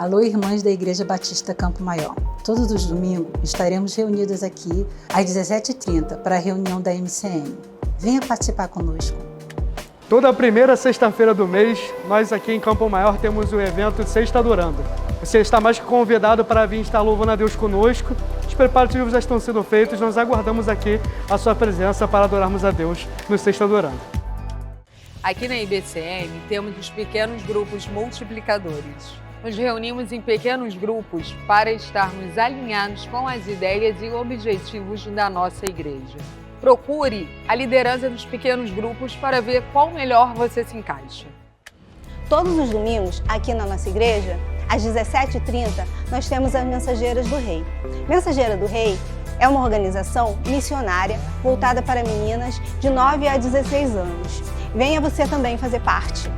Alô, irmãs da Igreja Batista Campo Maior. Todos os domingos estaremos reunidos aqui às 17h30 para a reunião da MCM. Venha participar conosco. Toda primeira sexta-feira do mês, nós aqui em Campo Maior temos o evento Sexta Adorando. Você está mais que convidado para vir estar louvando a Deus conosco. Os preparativos já estão sendo feitos, nós aguardamos aqui a sua presença para adorarmos a Deus no Sexta Adorando. Aqui na IBCM temos os pequenos grupos multiplicadores. Nos reunimos em pequenos grupos para estarmos alinhados com as ideias e objetivos da nossa igreja. Procure a liderança dos pequenos grupos para ver qual melhor você se encaixa. Todos os domingos, aqui na nossa igreja, às 17h30, nós temos as Mensageiras do Rei. Mensageira do Rei é uma organização missionária voltada para meninas de 9 a 16 anos. Venha você também fazer parte.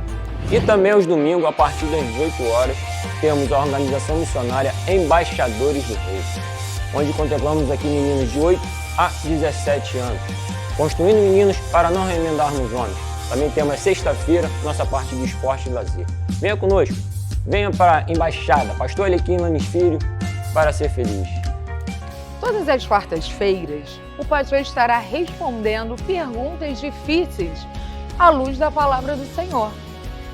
E também aos domingos, a partir das 18 horas, temos a organização missionária Embaixadores do Rei, onde contemplamos aqui meninos de 8 a 17 anos, construindo meninos para não remendarmos homens. Também temos sexta-feira, nossa parte de esporte e lazer. Venha conosco, venha para a Embaixada, Pastor Alequim Lanes Filho, para ser feliz. Todas as quartas-feiras, o pastor estará respondendo perguntas difíceis à luz da palavra do Senhor.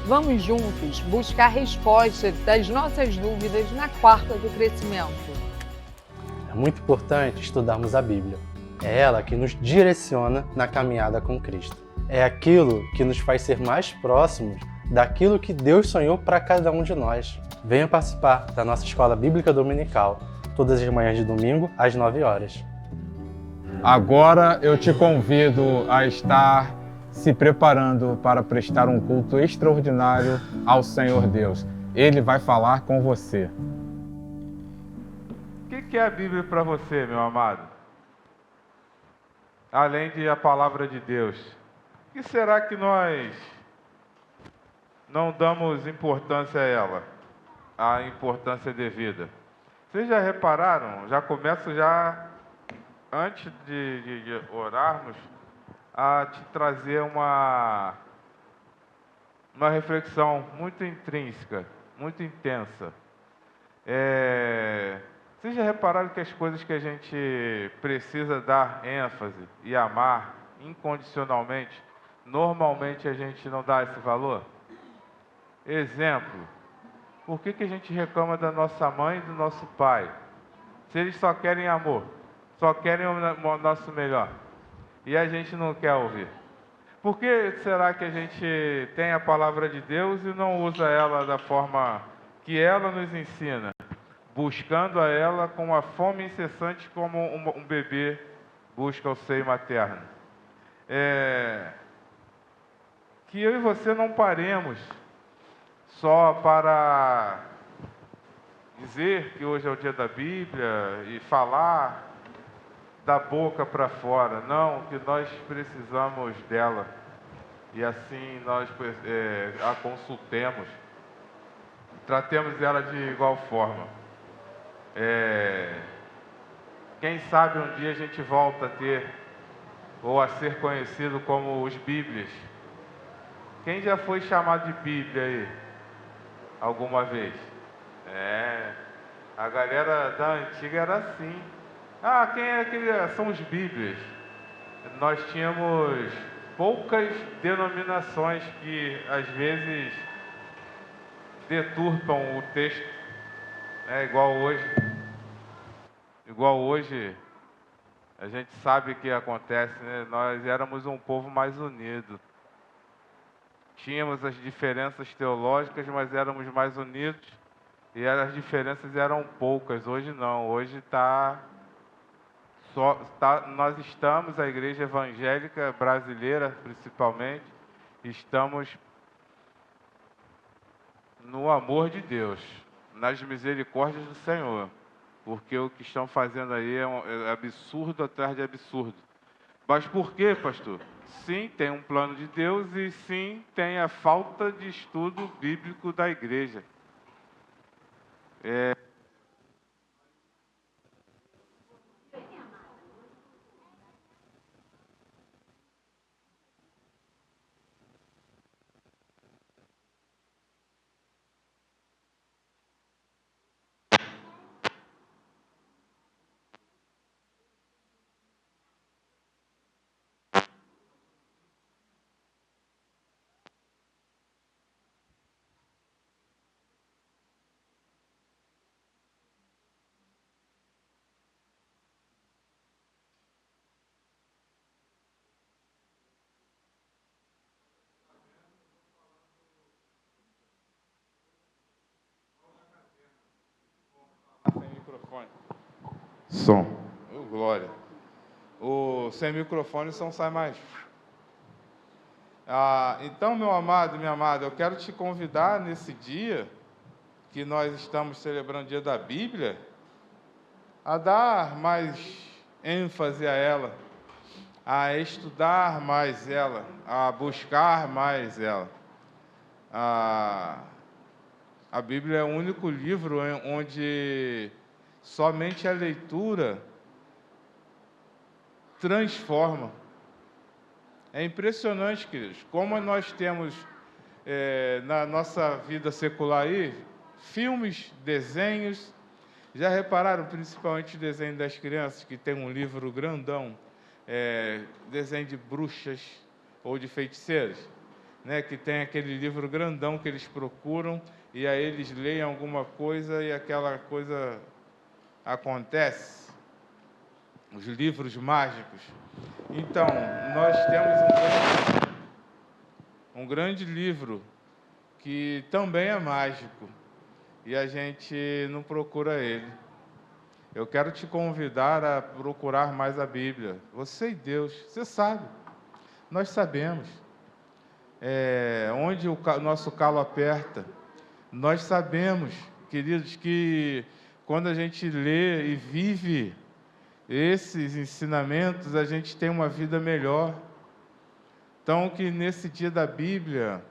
Vamos juntos buscar respostas das nossas dúvidas na quarta do crescimento. É muito importante estudarmos a Bíblia. É ela que nos direciona na caminhada com Cristo. É aquilo que nos faz ser mais próximos daquilo que Deus sonhou para cada um de nós. Venha participar da nossa Escola Bíblica Dominical, todas as manhãs de domingo, às 9 horas. Agora eu te convido a estar se preparando para prestar um culto extraordinário ao Senhor Deus. Ele vai falar com você. O que é a Bíblia para você, meu amado? Além de a palavra de Deus, o que será que nós não damos importância a ela, a importância devida? Vocês já repararam? Já começo antes de orarmos, a te trazer uma reflexão muito intrínseca, muito intensa. Vocês já repararam que as coisas que a gente precisa dar ênfase e amar incondicionalmente, normalmente a gente não dá esse valor? Exemplo, por que a gente reclama da nossa mãe e do nosso pai? Se eles só querem amor, só querem o nosso melhor, e a gente não quer ouvir. Por que será que a gente tem a palavra de Deus e não usa ela da forma que ela nos ensina? Buscando a ela com uma fome incessante como um bebê busca o seio materno. Que eu e você não paremos só para dizer que hoje é o dia da Bíblia e falar da boca para fora, não, que nós precisamos dela e assim nós a consultemos, tratemos ela de igual forma. Quem sabe um dia a gente volta a ter ou a ser conhecido como os Bíblias. Quem já foi chamado de Bíblia aí alguma vez? A galera da antiga era assim. Quem é aquele? São os Bíblias. Nós tínhamos poucas denominações que, às vezes, deturpam o texto. Igual hoje, a gente sabe o que acontece, né? Nós éramos um povo mais unido. Tínhamos as diferenças teológicas, mas éramos mais unidos. E as diferenças eram poucas. Hoje não. Hoje nós estamos, a igreja evangélica brasileira principalmente, estamos no amor de Deus, nas misericórdias do Senhor, porque o que estão fazendo aí é absurdo atrás de absurdo. Mas por quê, pastor? Sim, tem um plano de Deus e sim, tem a falta de estudo bíblico da igreja. microfone. Som. Oh, glória. O sem microfone, o som sai mais. Então, meu amado, minha amada, eu quero te convidar nesse dia que nós estamos celebrando o dia da Bíblia, a dar mais ênfase a ela, a estudar mais ela, a buscar mais ela. A Bíblia é o único livro onde somente a leitura transforma. É impressionante, queridos, como nós temos na nossa vida secular aí, filmes, desenhos. Já repararam, principalmente o desenho das crianças, que tem um livro grandão, desenho de bruxas ou de feiticeiras, né? Que tem aquele livro grandão que eles procuram e aí eles leem alguma coisa e aquela coisa acontece. Os livros mágicos. Então, nós temos um grande livro que também é mágico e a gente não procura ele. Eu quero te convidar a procurar mais a Bíblia. Você e Deus, você sabe, nós sabemos onde o nosso calo aperta. Nós sabemos, queridos, que quando a gente lê e vive esses ensinamentos, a gente tem uma vida melhor. Então, que nesse dia da Bíblia,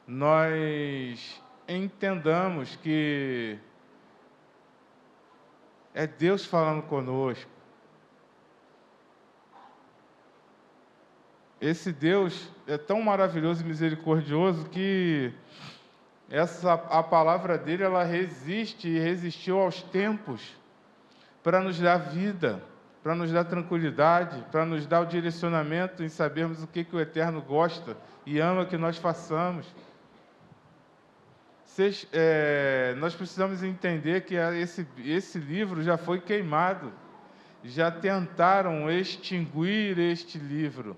nós entendamos que é Deus falando conosco. Esse Deus é tão maravilhoso e misericordioso que a palavra dele, ela resiste e resistiu aos tempos para nos dar vida, para nos dar tranquilidade, para nos dar o direcionamento em sabermos o que o Eterno gosta e ama que nós façamos. Nós precisamos entender que esse livro já foi queimado, já tentaram extinguir este livro.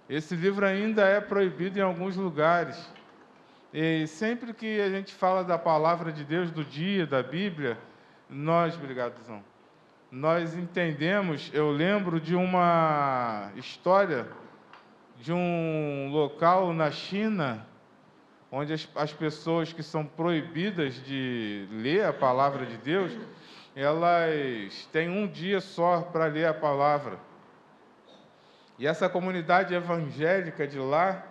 Esse livro ainda é proibido em alguns lugares. E sempre que a gente fala da palavra de Deus, do dia, da Bíblia, obrigado, Zão, nós entendemos, eu lembro de uma história de um local na China, onde as pessoas que são proibidas de ler a palavra de Deus, elas têm um dia só para ler a palavra. E essa comunidade evangélica de lá,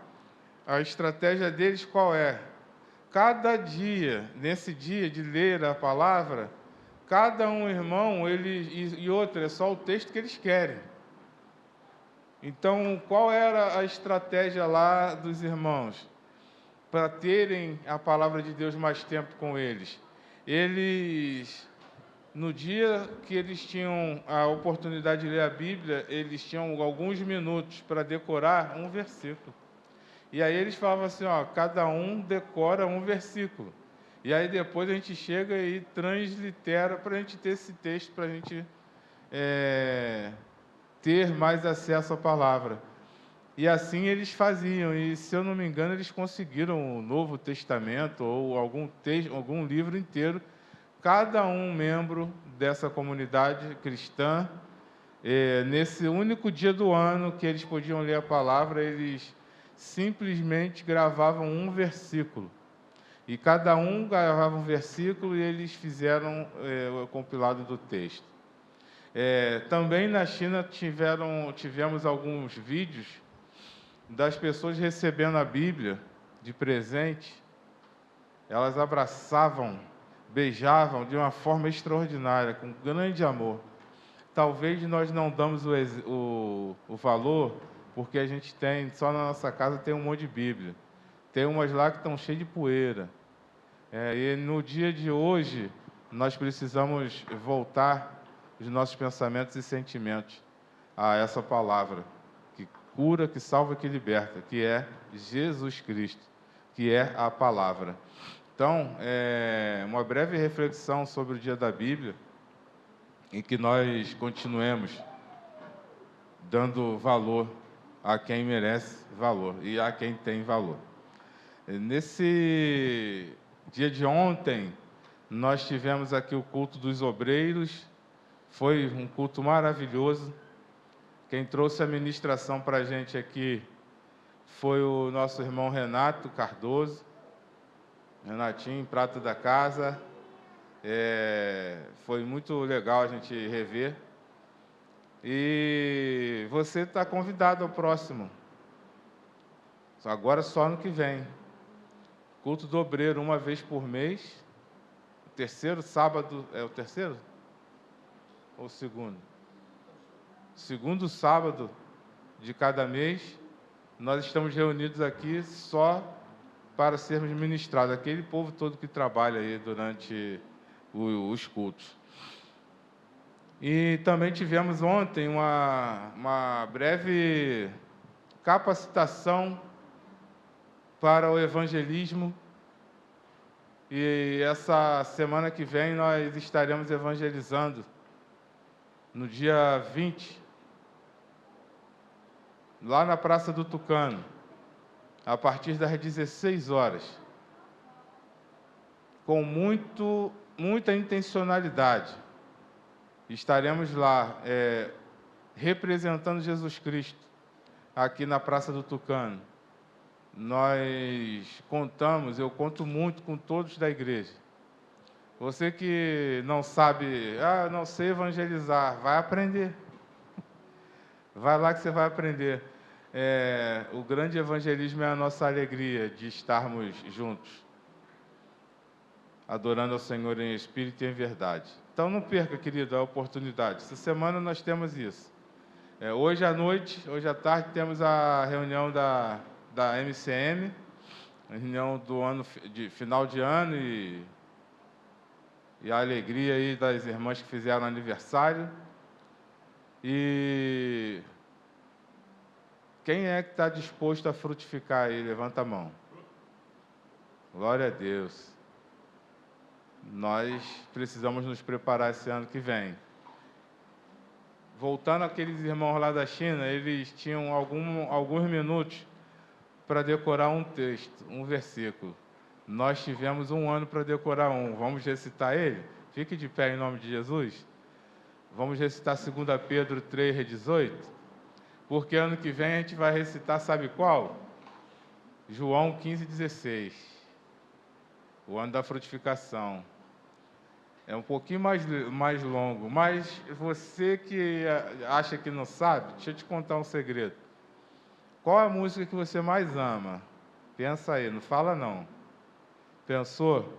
a estratégia deles qual é? Cada dia, nesse dia de ler a palavra, cada um irmão, e outro, é só o texto que eles querem. Então, qual era a estratégia lá dos irmãos? Para terem a palavra de Deus mais tempo com eles. Eles, no dia que eles tinham a oportunidade de ler a Bíblia, eles tinham alguns minutos para decorar um versículo. E aí eles falavam assim, cada um decora um versículo. E aí depois a gente chega e translitera para a gente ter esse texto, para a gente ter mais acesso à palavra. E assim eles faziam, e se eu não me engano, eles conseguiram o Novo Testamento ou algum livro inteiro, cada um membro dessa comunidade cristã, nesse único dia do ano que eles podiam ler a palavra, eles simplesmente gravavam um versículo. E cada um gravava um versículo e eles fizeram o compilado do texto. Também na China tivemos alguns vídeos das pessoas recebendo a Bíblia de presente. Elas abraçavam, beijavam de uma forma extraordinária, com grande amor. Talvez nós não damos o valor, porque a gente só na nossa casa tem um monte de Bíblia. Tem umas lá que estão cheias de poeira. E no dia de hoje, nós precisamos voltar os nossos pensamentos e sentimentos a essa palavra, que cura, que salva, que liberta, que é Jesus Cristo, que é a palavra. Então, uma breve reflexão sobre o dia da Bíblia, em que nós continuemos dando valor a quem merece valor e a quem tem valor. Nesse dia de ontem, Nós tivemos aqui o culto dos obreiros, foi um culto maravilhoso. Quem trouxe a ministração para a gente aqui foi o nosso irmão Renato Cardoso, Renatinho, prata da casa. Foi muito legal a gente rever. E você está convidado ao próximo. Agora só ano que vem. Culto do obreiro, uma vez por mês. O terceiro sábado, é o terceiro? Ou o segundo? Segundo sábado de cada mês, nós estamos reunidos aqui só para sermos ministrados. Aquele povo todo que trabalha aí durante os cultos. E também tivemos ontem uma breve capacitação para o evangelismo. E essa semana que vem nós estaremos evangelizando no dia 20, lá na Praça do Tucano, a partir das 16 horas, com muita intencionalidade. Estaremos lá representando Jesus Cristo, aqui na Praça do Tucano. Nós contamos, eu conto muito com todos da igreja. Você que não sabe, não sei evangelizar, vai aprender. Vai lá que você vai aprender. O grande evangelismo é a nossa alegria de estarmos juntos, adorando ao Senhor em espírito e em verdade. Então não perca, querido, a oportunidade. Essa semana nós temos isso. Hoje à noite, hoje à tarde, temos a reunião da MCM, a reunião do ano de final de ano e a alegria aí das irmãs que fizeram aniversário. E quem é que está disposto a frutificar aí? Levanta a mão. Glória a Deus. Nós precisamos nos preparar esse ano que vem. Voltando àqueles irmãos lá da China, eles tinham alguns minutos para decorar um texto, um versículo. Nós tivemos 1 ano para decorar um. Vamos recitar ele? Fique de pé em nome de Jesus. Vamos recitar 2 Pedro 3:18. Porque ano que vem a gente vai recitar, sabe qual? João 15:16. O ano da frutificação. É um pouquinho mais longo, mas você que acha que não sabe, deixa eu te contar um segredo. Qual a música que você mais ama? Pensa aí, não fala não. Pensou?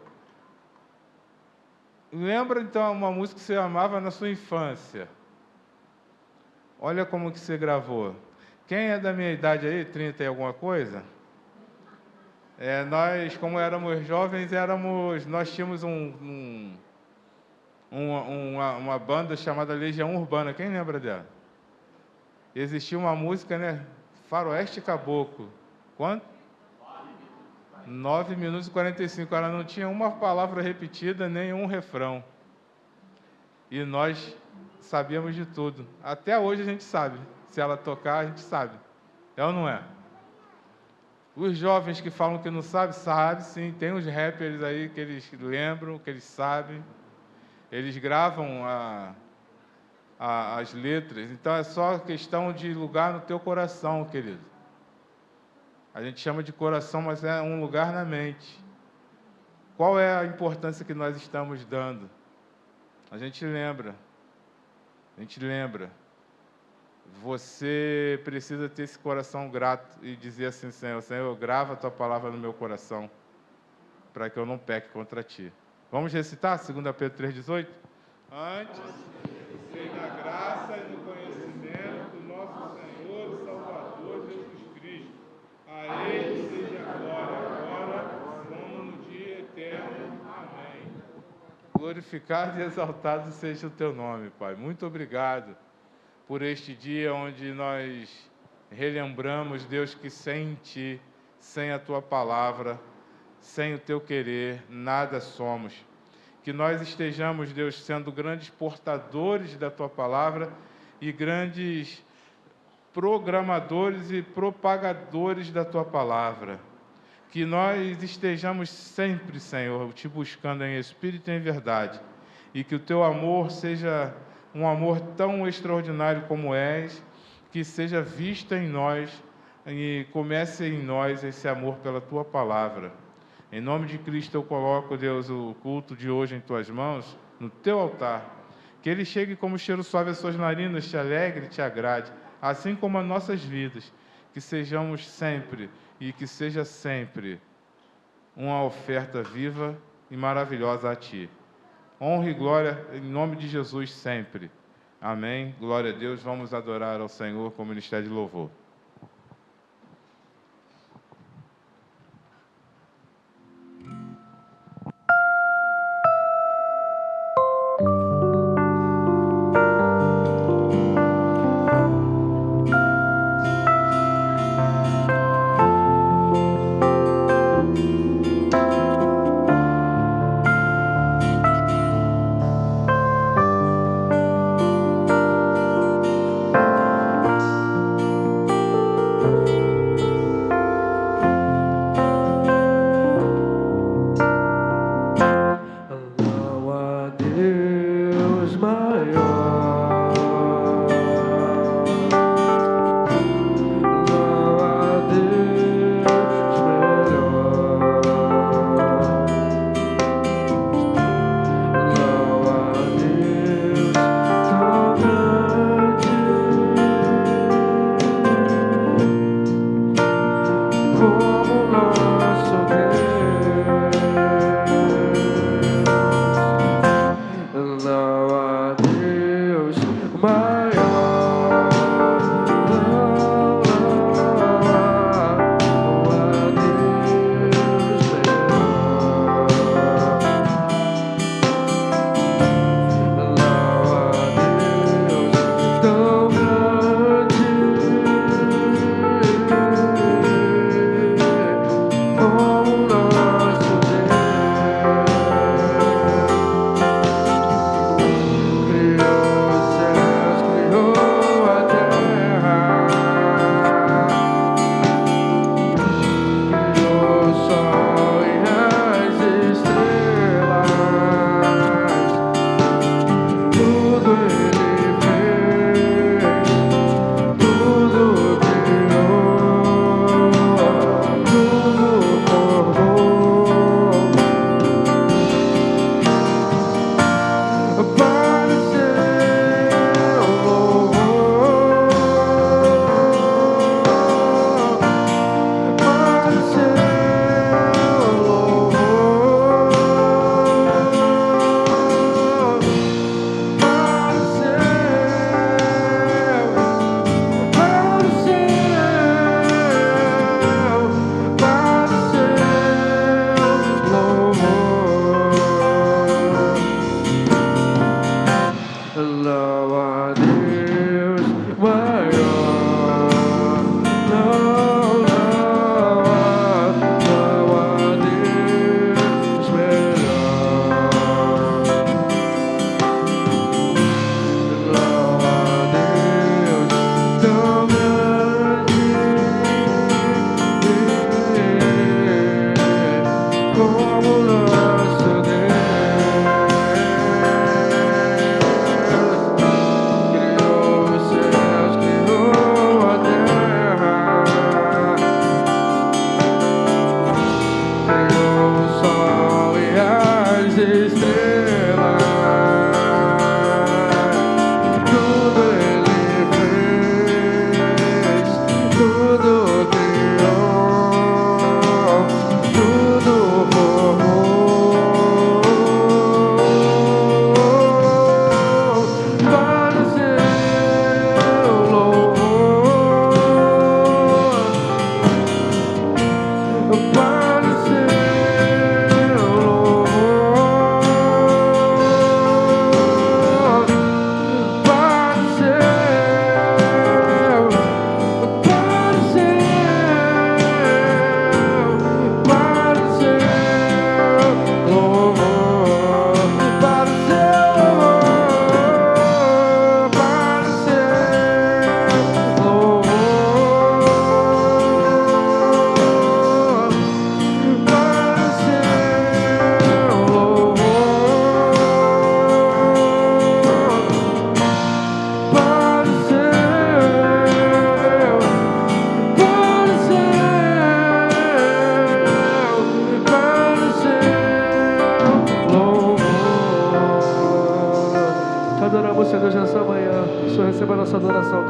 Lembra então uma música que você amava na sua infância? Olha como que você gravou. Quem é da minha idade aí, 30 e alguma coisa? Nós, como éramos jovens, nós tínhamos uma banda chamada Legião Urbana. Quem lembra dela? Existia uma música, né? Faroeste Caboclo. Quanto? 9 minutos e 45. Ela não tinha uma palavra repetida, nem um refrão. E nós sabíamos de tudo. Até hoje a gente sabe. Se ela tocar, a gente sabe. É ou não é? Os jovens que falam que não sabem, sabem sim. Tem uns rappers aí que eles lembram, que eles sabem. Eles gravam as letras. Então é só questão de lugar no teu coração, querido. A gente chama de coração, mas é um lugar na mente. Qual é a importância que nós estamos dando? A gente lembra. Você precisa ter esse coração grato e dizer assim, Senhor, grava a tua palavra no meu coração, para que eu não peque contra ti. Vamos recitar 2 Pedro 3,18? Antes, seja na graça e no conhecimento do nosso Senhor e Salvador Jesus Cristo. A Ele seja a glória agora, como no dia eterno. Amém. Glorificado e exaltado seja o teu nome, Pai. Muito obrigado por este dia onde nós relembramos, Deus, que sem Ti, sem a Tua palavra, sem o Teu querer, nada somos. Que nós estejamos, Deus, sendo grandes portadores da Tua palavra e grandes programadores e propagadores da Tua palavra. Que nós estejamos sempre, Senhor, te buscando em espírito e em verdade. E que o teu amor seja um amor tão extraordinário como és, que seja visto em nós e comece em nós esse amor pela tua palavra. Em nome de Cristo eu coloco, Deus, o culto de hoje em tuas mãos, no teu altar. Que ele chegue como cheiro suave às suas narinas, te alegre e te agrade, assim como as nossas vidas. Que sejamos sempre e que seja sempre uma oferta viva e maravilhosa a ti. Honra e glória em nome de Jesus sempre. Amém. Glória a Deus. Vamos adorar ao Senhor com o ministério de louvor.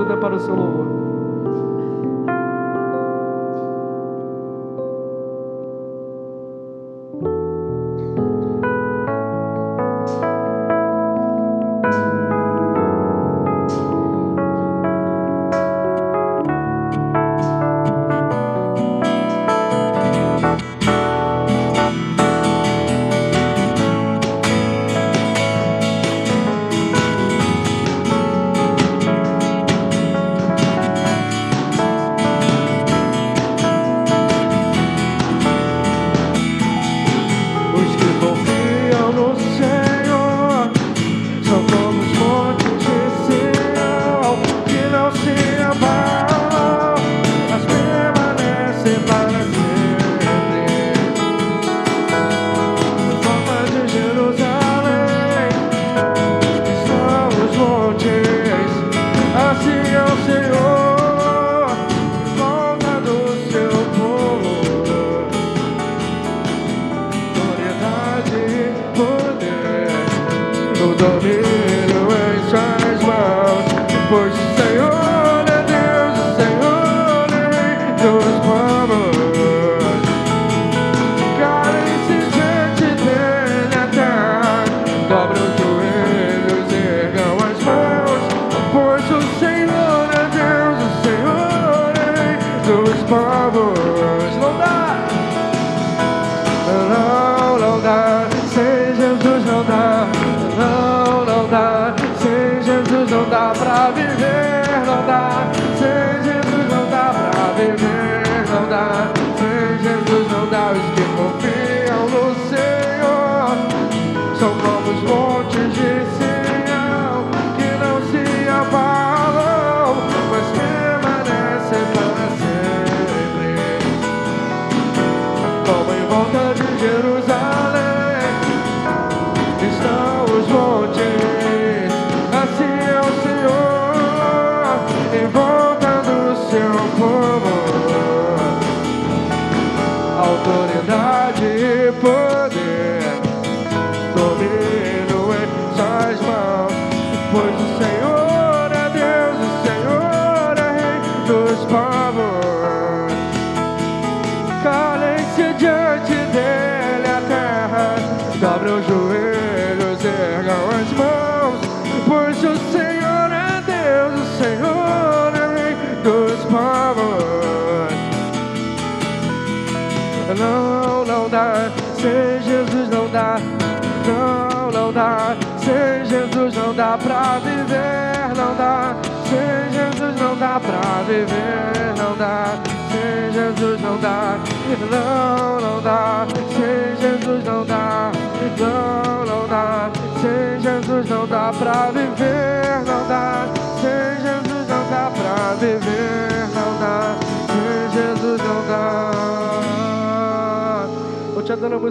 tudo é para o seu louvor.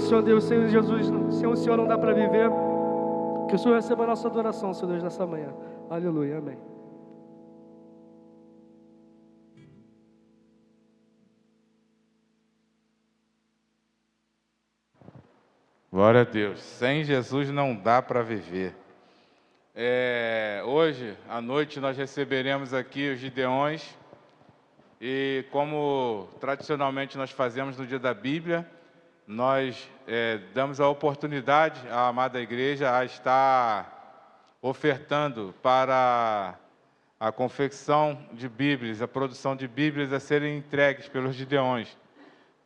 Senhor Deus, sem Jesus, sem o Senhor não dá para viver. Que o Senhor receba a nossa adoração, Senhor Deus, nessa manhã. Aleluia, amém. Glória a Deus. Sem Jesus não dá para viver. Hoje, à noite, nós receberemos aqui os Gideões. E como tradicionalmente nós fazemos no dia da Bíblia, nós damos a oportunidade à amada igreja a estar ofertando para a confecção de Bíblias, a produção de Bíblias a serem entregues pelos Gideões,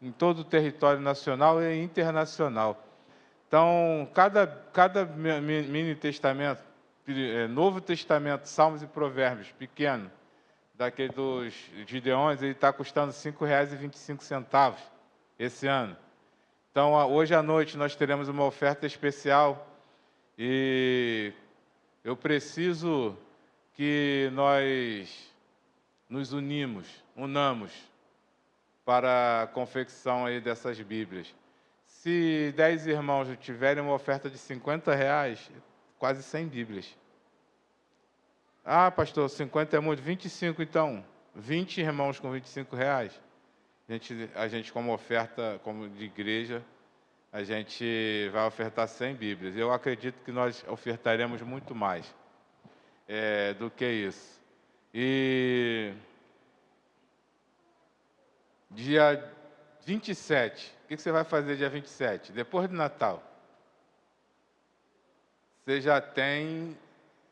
em todo o território nacional e internacional. Então, cada mini testamento, Novo Testamento, Salmos e Provérbios, pequeno, daquele dos Gideões, ele está custando R$ 5,25 esse ano. Então, hoje à noite nós teremos uma oferta especial e eu preciso que nós nos unamos para a confecção aí dessas Bíblias. Se 10 irmãos tiverem uma oferta de R$50, quase 100 Bíblias. Ah, pastor, 50 é muito, 25 então. 20 irmãos com R$25. A gente como oferta, como de igreja, a gente vai ofertar 100 Bíblias. Eu acredito que nós ofertaremos muito mais do que isso. E dia 27, o que você vai fazer dia 27? Depois do Natal. Você já tem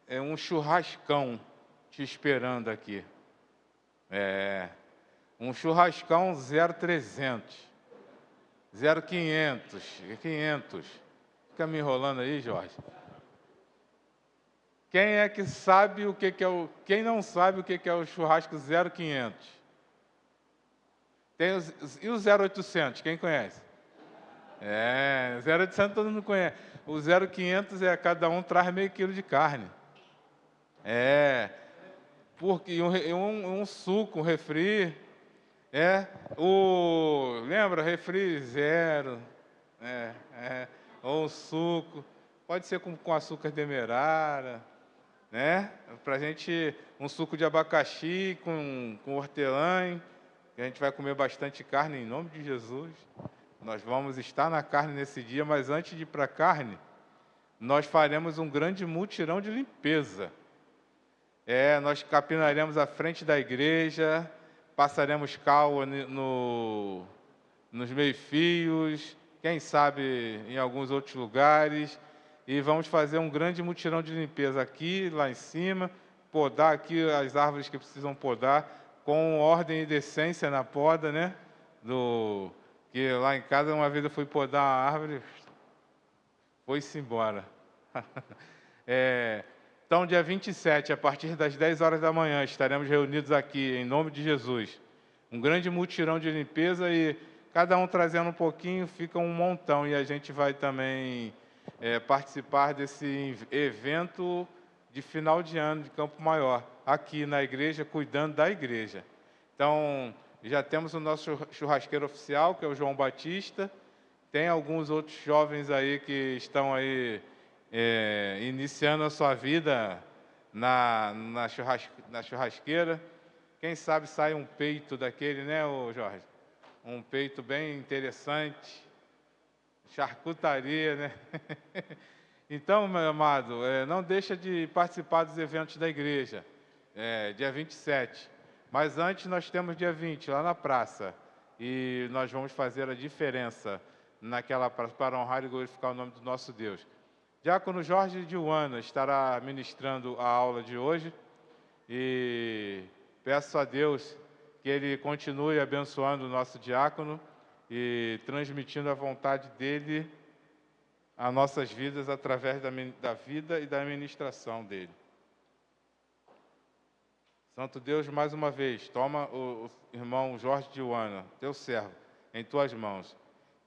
um churrascão te esperando aqui. Um churrascão 0300, 0500, 500. Fica me enrolando aí, Jorge. Quem é que sabe o que é o... Quem não sabe o que é o churrasco 0500? E o 0800, quem conhece? 0800 todo mundo conhece. O 0500 cada um traz meio quilo de carne. Porque um suco, um refri. Lembra? Refri zero. Ou um suco. Pode ser com açúcar demerara. Pra gente, um suco de abacaxi com hortelã. A gente vai comer bastante carne em nome de Jesus. Nós vamos estar na carne nesse dia, mas antes de ir para a carne, nós faremos um grande mutirão de limpeza. Nós capinaremos a frente da igreja, passaremos cal nos meio-fios, quem sabe em alguns outros lugares, e vamos fazer um grande mutirão de limpeza aqui, lá em cima, podar aqui as árvores que precisam podar, com ordem e decência na poda, né? Que lá em casa, uma vez eu fui podar uma árvore, foi-se embora. Então, dia 27, a partir das 10 horas da manhã, estaremos reunidos aqui, em nome de Jesus. Um grande mutirão de limpeza e cada um trazendo um pouquinho, fica um montão. E a gente vai também participar desse evento de final de ano de Campo Maior, aqui na igreja, cuidando da igreja. Então, já temos o nosso churrasqueiro oficial, que é o João Batista. Tem alguns outros jovens aí que estão aí iniciando a sua vida na churrasqueira. Quem sabe sai um peito daquele, né, Jorge? Um peito bem interessante. Charcutaria, né? Então, meu amado, não deixa de participar dos eventos da igreja, dia 27. Mas antes nós temos dia 20, lá na praça. E nós vamos fazer a diferença naquela praça para honrar e glorificar o nome do nosso Deus. Diácono Jorge Diuana estará ministrando a aula de hoje. E peço a Deus que Ele continue abençoando o nosso diácono e transmitindo a vontade dEle a nossas vidas através da vida e da ministração dele. Santo Deus, mais uma vez, toma o irmão Jorge Diuana, teu servo, em tuas mãos.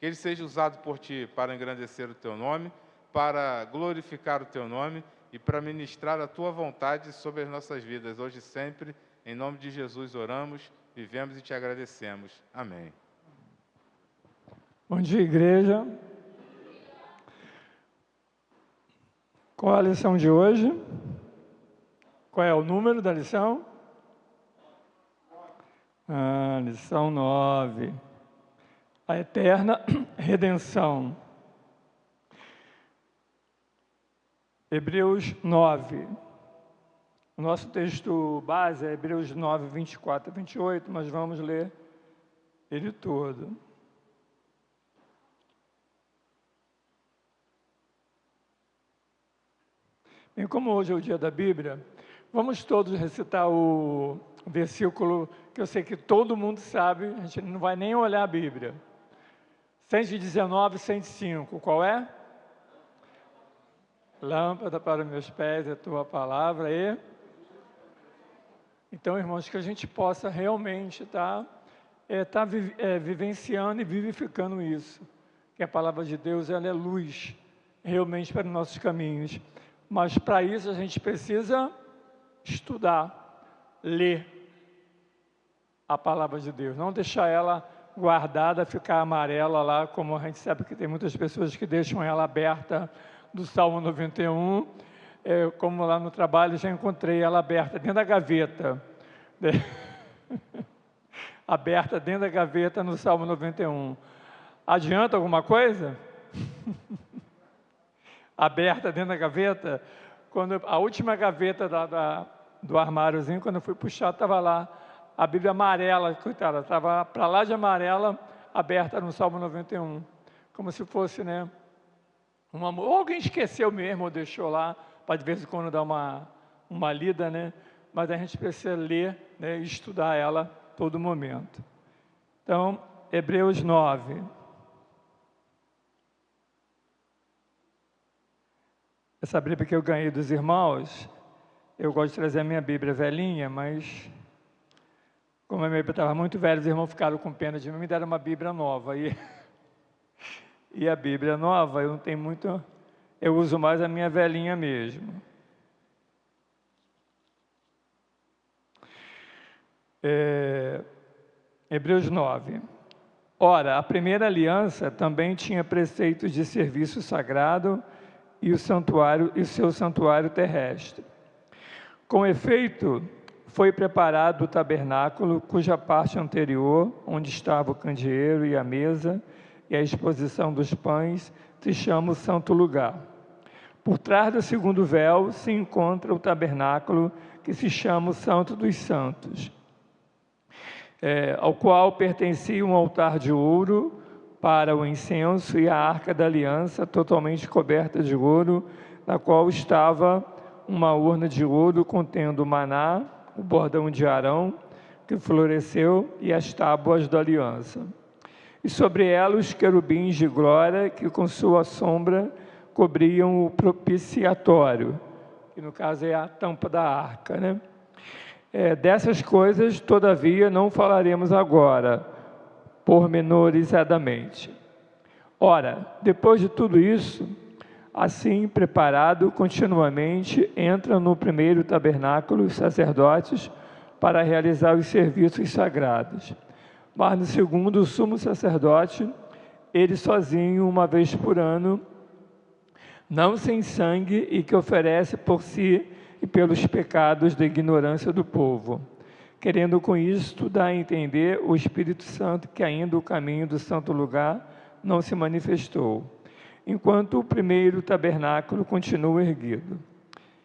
Que ele seja usado por ti para engrandecer o teu nome, para glorificar o teu nome e para ministrar a tua vontade sobre as nossas vidas, hoje e sempre. Em nome de Jesus oramos, vivemos e te agradecemos. Amém. Bom dia, igreja. Qual é a lição de hoje? Qual é o número da lição? Lição 9. A eterna redenção. Hebreus 9. O nosso texto base é Hebreus 9, 24 a 28, mas vamos ler ele todo. E como hoje é o dia da Bíblia, vamos todos recitar o versículo que eu sei que todo mundo sabe, a gente não vai nem olhar a Bíblia. 119, 105, qual é? Lâmpada para meus pés é a tua palavra e... Então, irmãos, que a gente possa realmente estar vivenciando e vivificando isso. Que a palavra de Deus, ela é luz, realmente, para os nossos caminhos. Mas, para isso, a gente precisa estudar, ler a palavra de Deus. Não deixar ela guardada, ficar amarela lá, como a gente sabe que tem muitas pessoas que deixam ela aberta do Salmo 91. Como lá no trabalho, já encontrei ela aberta dentro da gaveta. Aberta dentro da gaveta no Salmo 91. Adianta alguma coisa? Aberta dentro da gaveta, quando a última gaveta do armáriozinho, quando eu fui puxar, estava lá a Bíblia amarela, coitada, estava para lá de amarela, aberta no Salmo 91, como se fosse, né, ou alguém esqueceu mesmo, ou deixou lá, para de vez em quando dar uma lida, né, mas a gente precisa ler, né, e estudar ela todo momento. Então, Hebreus 9. Essa Bíblia que eu ganhei dos irmãos, eu gosto de trazer a minha Bíblia velhinha, mas como a minha Bíblia estava muito velha, os irmãos ficaram com pena de mim, me deram uma Bíblia nova. E a Bíblia nova, eu não tenho muito, eu uso mais a minha velhinha mesmo. Hebreus 9. Ora, a primeira aliança também tinha preceitos de serviço sagrado e o seu santuário terrestre. Com efeito, foi preparado o tabernáculo, cuja parte anterior, onde estava o candeeiro e a mesa e a exposição dos pães, se chama o Santo Lugar. Por trás do segundo véu se encontra o tabernáculo, que se chama o Santo dos Santos, ao qual pertencia um altar de ouro para o incenso e a arca da aliança, totalmente coberta de ouro, na qual estava uma urna de ouro contendo o maná, o bordão de Arão, que floresceu, e as tábuas da aliança. E sobre ela os querubins de glória, que com sua sombra cobriam o propiciatório, que no caso é a tampa da arca, né? Dessas coisas, todavia, não falaremos agora, pormenorizadamente. Ora, depois de tudo isso, assim preparado continuamente, entram no primeiro tabernáculo os sacerdotes para realizar os serviços sagrados. Mas no segundo, o sumo sacerdote, ele sozinho, uma vez por ano, não sem sangue, e que oferece por si e pelos pecados da ignorância do povo, querendo com isto dar a entender o Espírito Santo que ainda o caminho do santo lugar não se manifestou, enquanto o primeiro tabernáculo continua erguido.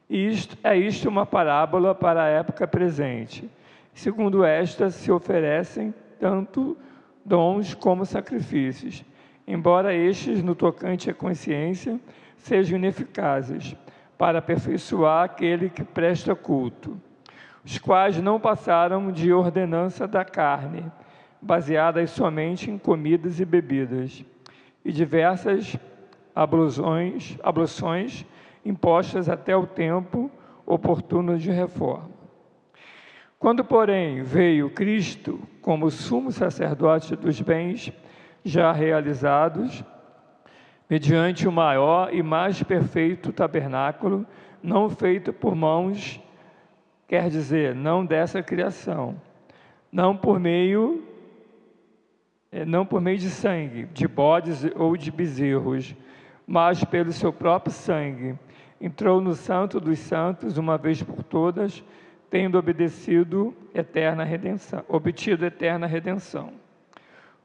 E isto uma parábola para a época presente. Segundo esta, se oferecem tanto dons como sacrifícios, embora estes, no tocante à consciência, sejam ineficazes para aperfeiçoar aquele que presta culto, os quais não passaram de ordenança da carne, baseadas somente em comidas e bebidas, e diversas abluções impostas até o tempo oportuno de reforma. Quando, porém, veio Cristo como sumo sacerdote dos bens já realizados, mediante o maior e mais perfeito tabernáculo, não feito por mãos, quer dizer, não dessa criação, não por meio de sangue, de bodes ou de bezerros, mas pelo seu próprio sangue, entrou no Santo dos Santos uma vez por todas, tendo obtido eterna redenção.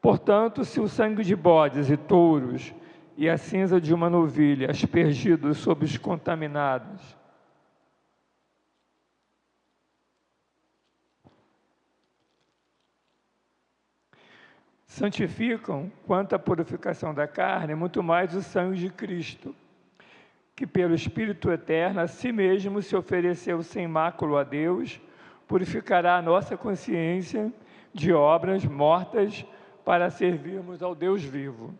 Portanto, se o sangue de bodes e touros e a cinza de uma novilha aspergidos sobre os contaminados santificam quanto à purificação da carne, muito mais o sangue de Cristo, que pelo Espírito eterno a si mesmo se ofereceu sem mácula a Deus, purificará a nossa consciência de obras mortas para servirmos ao Deus vivo.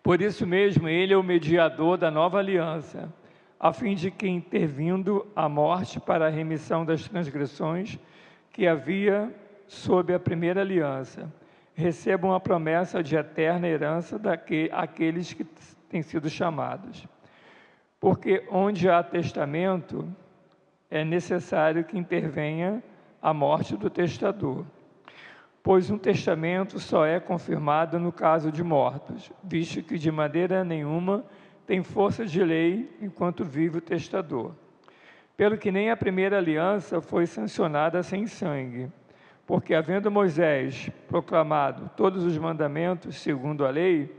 Por isso mesmo, ele é o mediador da nova aliança, a fim de que, intervindo a morte para a remissão das transgressões que havia sob a primeira aliança, recebam a promessa de eterna herança daqueles que têm sido chamados. Porque onde há testamento, é necessário que intervenha a morte do testador, pois um testamento só é confirmado no caso de mortos, visto que de maneira nenhuma tem força de lei enquanto vive o testador. Pelo que nem a primeira aliança foi sancionada sem sangue, porque havendo Moisés proclamado todos os mandamentos segundo a lei,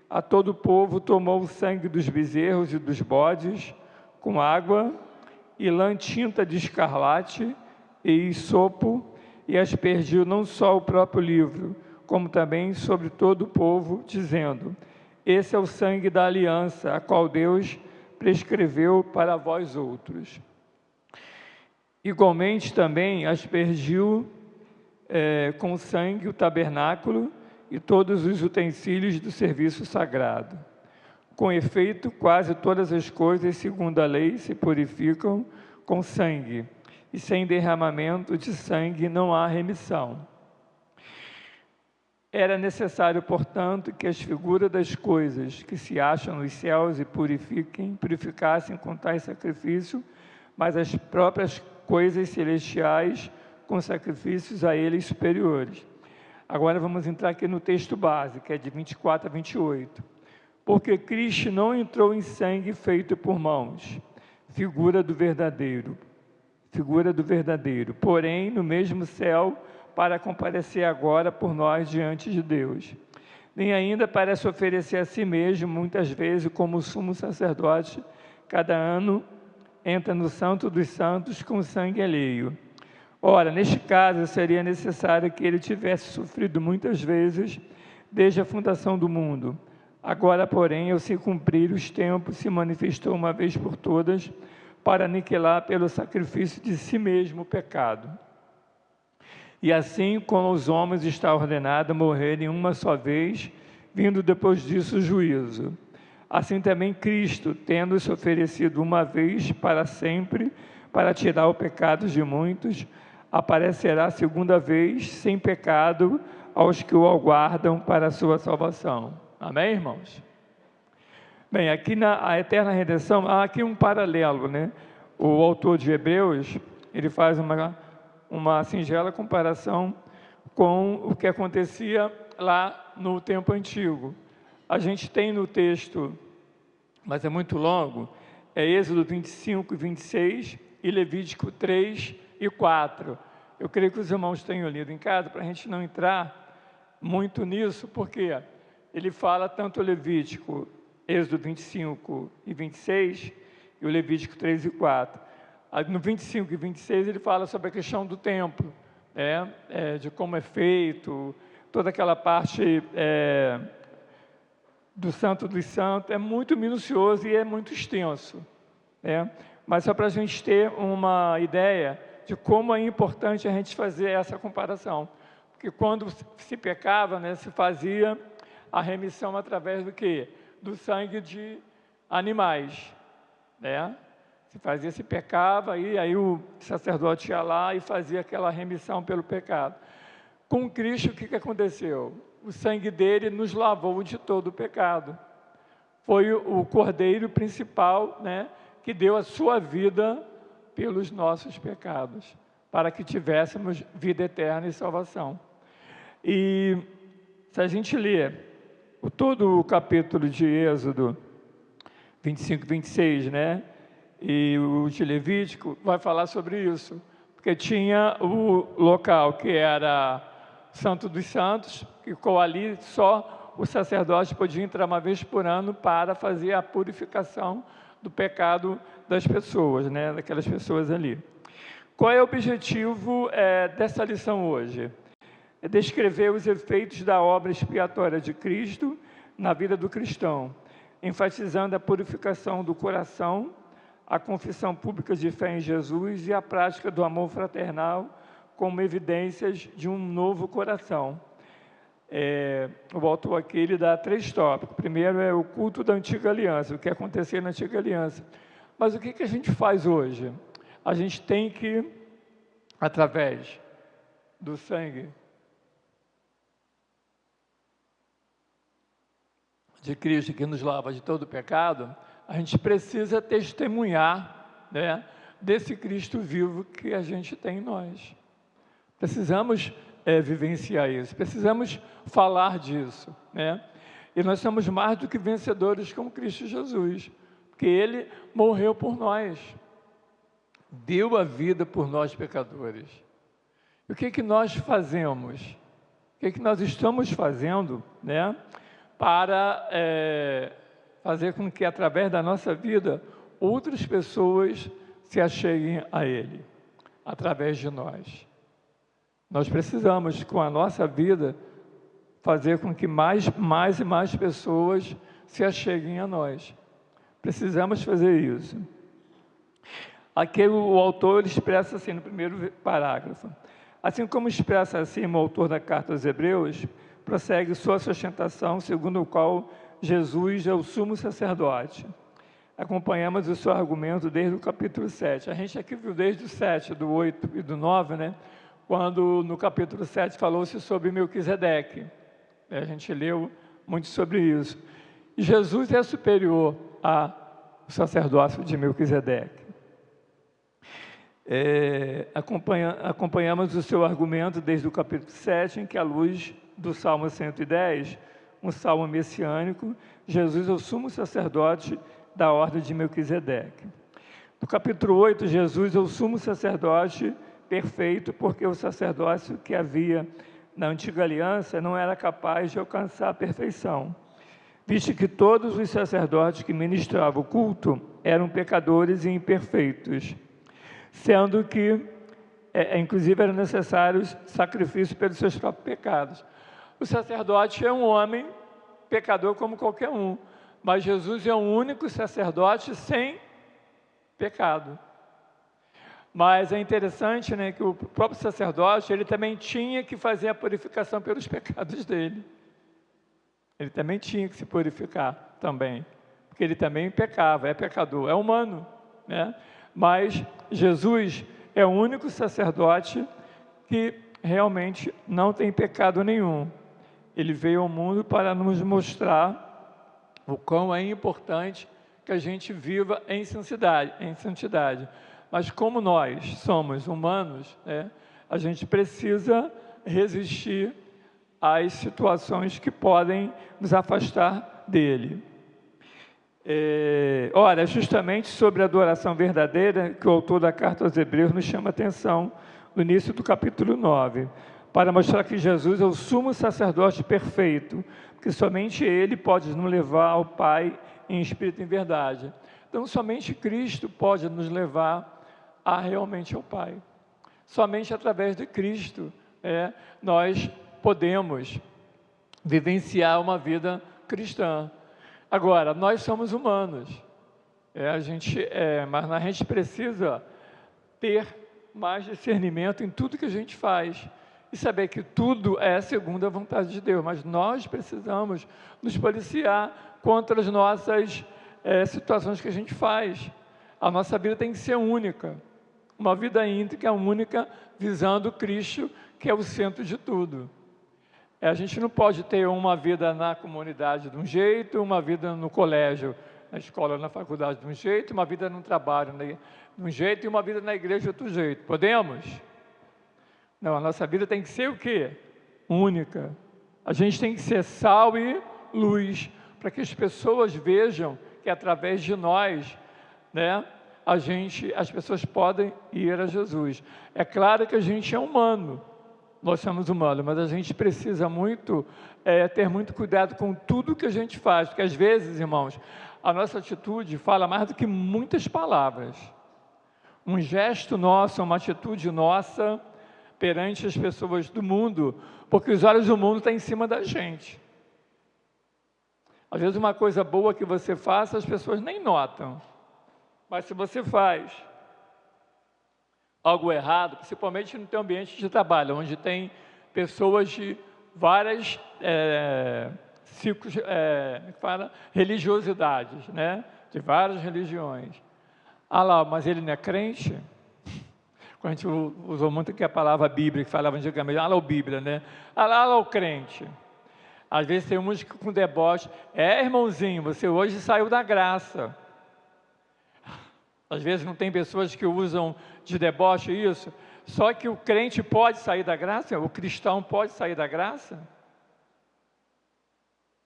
a todo o povo tomou o sangue dos bezerros e dos bodes com água e lã tinta de escarlate e hisopo, e aspergiu não só o próprio livro, como também sobre todo o povo, dizendo: esse é o sangue da aliança, a qual Deus prescreveu para vós outros. Igualmente também aspergiu com sangue o tabernáculo e todos os utensílios do serviço sagrado. Com efeito, quase todas as coisas, segundo a lei, se purificam com sangue, e sem derramamento de sangue não há remissão. Era necessário, portanto, que as figuras das coisas que se acham nos céus e purificassem com tais sacrifício, mas as próprias coisas celestiais com sacrifícios a eles superiores. Agora vamos entrar aqui no texto base, que é de 24 a 28. Porque Cristo não entrou em sangue feito por mãos, figura do verdadeiro, porém no mesmo céu, para comparecer agora por nós diante de Deus. Nem ainda para se oferecer a si mesmo, muitas vezes, como sumo sacerdote, cada ano entra no Santo dos Santos com sangue alheio. Ora, neste caso, seria necessário que ele tivesse sofrido muitas vezes desde a fundação do mundo. Agora, porém, ao se cumprir os tempos, se manifestou uma vez por todas para aniquilar pelo sacrifício de si mesmo o pecado. E assim como os homens está ordenado morrerem uma só vez, vindo depois disso o juízo. Assim também Cristo, tendo se oferecido uma vez para sempre, para tirar o pecado de muitos, aparecerá segunda vez, sem pecado, aos que o aguardam para a sua salvação. Amém, irmãos? Bem, aqui na Eterna Redenção, há aqui um paralelo, né? O autor de Hebreus, ele faz uma singela comparação com o que acontecia lá no tempo antigo. A gente tem no texto, mas é muito longo, é Êxodo 25 e 26 e Levítico 3 e 4. Eu creio que os irmãos tenham lido em casa, para a gente não entrar muito nisso, porque ele fala tanto o Levítico, Êxodo 25 e 26, e o Levítico 3 e 4. No 25 e 26 ele fala sobre a questão do templo, de como é feito, toda aquela parte do Santo dos Santos, é muito minucioso e é muito extenso. Mas só para a gente ter uma ideia de como é importante a gente fazer essa comparação. Porque quando se pecava, se fazia a remissão através do quê? Do sangue de animais, se pecava, e aí o sacerdote ia lá e fazia aquela remissão pelo pecado. Com Cristo, o que aconteceu? O sangue dele nos lavou de todo o pecado. Foi o cordeiro principal, que deu a sua vida pelos nossos pecados, para que tivéssemos vida eterna e salvação. E se a gente ler todo o capítulo de Êxodo 25 e 26, e o de Levítico, vai falar sobre isso, porque tinha o local que era Santo dos Santos, que ficou ali, só o sacerdote podia entrar uma vez por ano para fazer a purificação do pecado das pessoas, daquelas pessoas ali. Qual é o objetivo dessa lição hoje? É descrever os efeitos da obra expiatória de Cristo na vida do cristão, enfatizando a purificação do coração, a confissão pública de fé em Jesus e a prática do amor fraternal como evidências de um novo coração. O autor aqui ele dá 3 tópicos. Primeiro é o culto da antiga aliança, o que acontecia na antiga aliança. Mas o que a gente faz hoje? A gente tem que, através do sangue de Cristo que nos lava de todo pecado, a gente precisa testemunhar desse Cristo vivo que a gente tem em nós. Precisamos vivenciar isso, precisamos falar disso. E nós somos mais do que vencedores com Cristo Jesus, porque Ele morreu por nós, deu a vida por nós pecadores. E o que nós fazemos? O que nós estamos fazendo, para fazer com que, através da nossa vida, outras pessoas se acheguem a Ele, através de nós. Nós precisamos, com a nossa vida, fazer com que mais e mais pessoas se acheguem a nós. Precisamos fazer isso. Aqui o autor expressa assim no primeiro parágrafo. Assim como expressa assim o autor da carta aos Hebreus, prossegue sua sustentação, segundo o qual Jesus é o sumo sacerdote. Acompanhamos o seu argumento desde o capítulo 7. A gente aqui viu desde o 7, do 8 e do 9, né? Quando no capítulo 7 falou-se sobre Melquisedeque. A gente leu muito sobre isso. E Jesus é superior ao sacerdócio de Melquisedeque. Acompanhamos o seu argumento desde o capítulo 7, em que, à luz do Salmo 110, um salmo messiânico, Jesus é o sumo sacerdote da ordem de Melquisedeque. No capítulo 8, Jesus é o sumo sacerdote perfeito, porque o sacerdócio que havia na antiga aliança não era capaz de alcançar a perfeição, visto que todos os sacerdotes que ministravam o culto eram pecadores e imperfeitos, sendo que, inclusive, eram necessários sacrifícios pelos seus próprios pecados. O sacerdote é um homem pecador como qualquer um, mas Jesus é o único sacerdote sem pecado. Mas é interessante, né, que o próprio sacerdote, ele também tinha que fazer a purificação pelos pecados dele. Ele também tinha que se purificar também, porque ele também pecava, é pecador, é humano, né? Mas Jesus é o único sacerdote que realmente não tem pecado nenhum. Ele veio ao mundo para nos mostrar o quão é importante que a gente viva em santidade. Mas como nós somos humanos, né, a gente precisa resistir às situações que podem nos afastar dele. Ora, é justamente sobre a adoração verdadeira que o autor da carta aos Hebreus nos chama a atenção no início do capítulo 9, para mostrar que Jesus é o sumo sacerdote perfeito, que somente Ele pode nos levar ao Pai em espírito e em verdade. Então, somente Cristo pode nos levar realmente ao Pai. Somente através de Cristo nós podemos vivenciar uma vida cristã. Agora, nós somos humanos, mas a gente precisa ter mais discernimento em tudo que a gente faz e saber que tudo é segundo a vontade de Deus, mas nós precisamos nos policiar contra as nossas situações que a gente faz. A nossa vida tem que ser única, uma vida íntegra, única, visando Cristo, que é o centro de tudo. A gente não pode ter uma vida na comunidade de um jeito, uma vida no colégio, na escola, na faculdade de um jeito, uma vida no trabalho de um jeito e uma vida na igreja de outro jeito. Podemos? Não, a nossa vida tem que ser o quê? Única. A gente tem que ser sal e luz, para que as pessoas vejam que através de nós, né, as pessoas podem ir a Jesus. É claro que a gente é humano, nós somos humanos, mas a gente precisa muito ter muito cuidado com tudo que a gente faz, porque às vezes, irmãos, a nossa atitude fala mais do que muitas palavras. Um gesto nosso, uma atitude nossa perante as pessoas do mundo, porque os olhos do mundo estão em cima da gente. Às vezes uma coisa boa que você faça, as pessoas nem notam, mas se você faz algo errado, principalmente no teu ambiente de trabalho, onde tem pessoas de várias ciclos, religiosidades, né? De várias religiões. Lá, mas ele não é crente? Quando a gente usou muito aqui a palavra Bíblia, que falava antigamente, lá o Bíblia, né? Lá o crente. Às vezes tem uns com deboche, irmãozinho, você hoje saiu da graça. Às vezes não tem pessoas que usam de deboche isso, só que o crente pode sair da graça, o cristão pode sair da graça.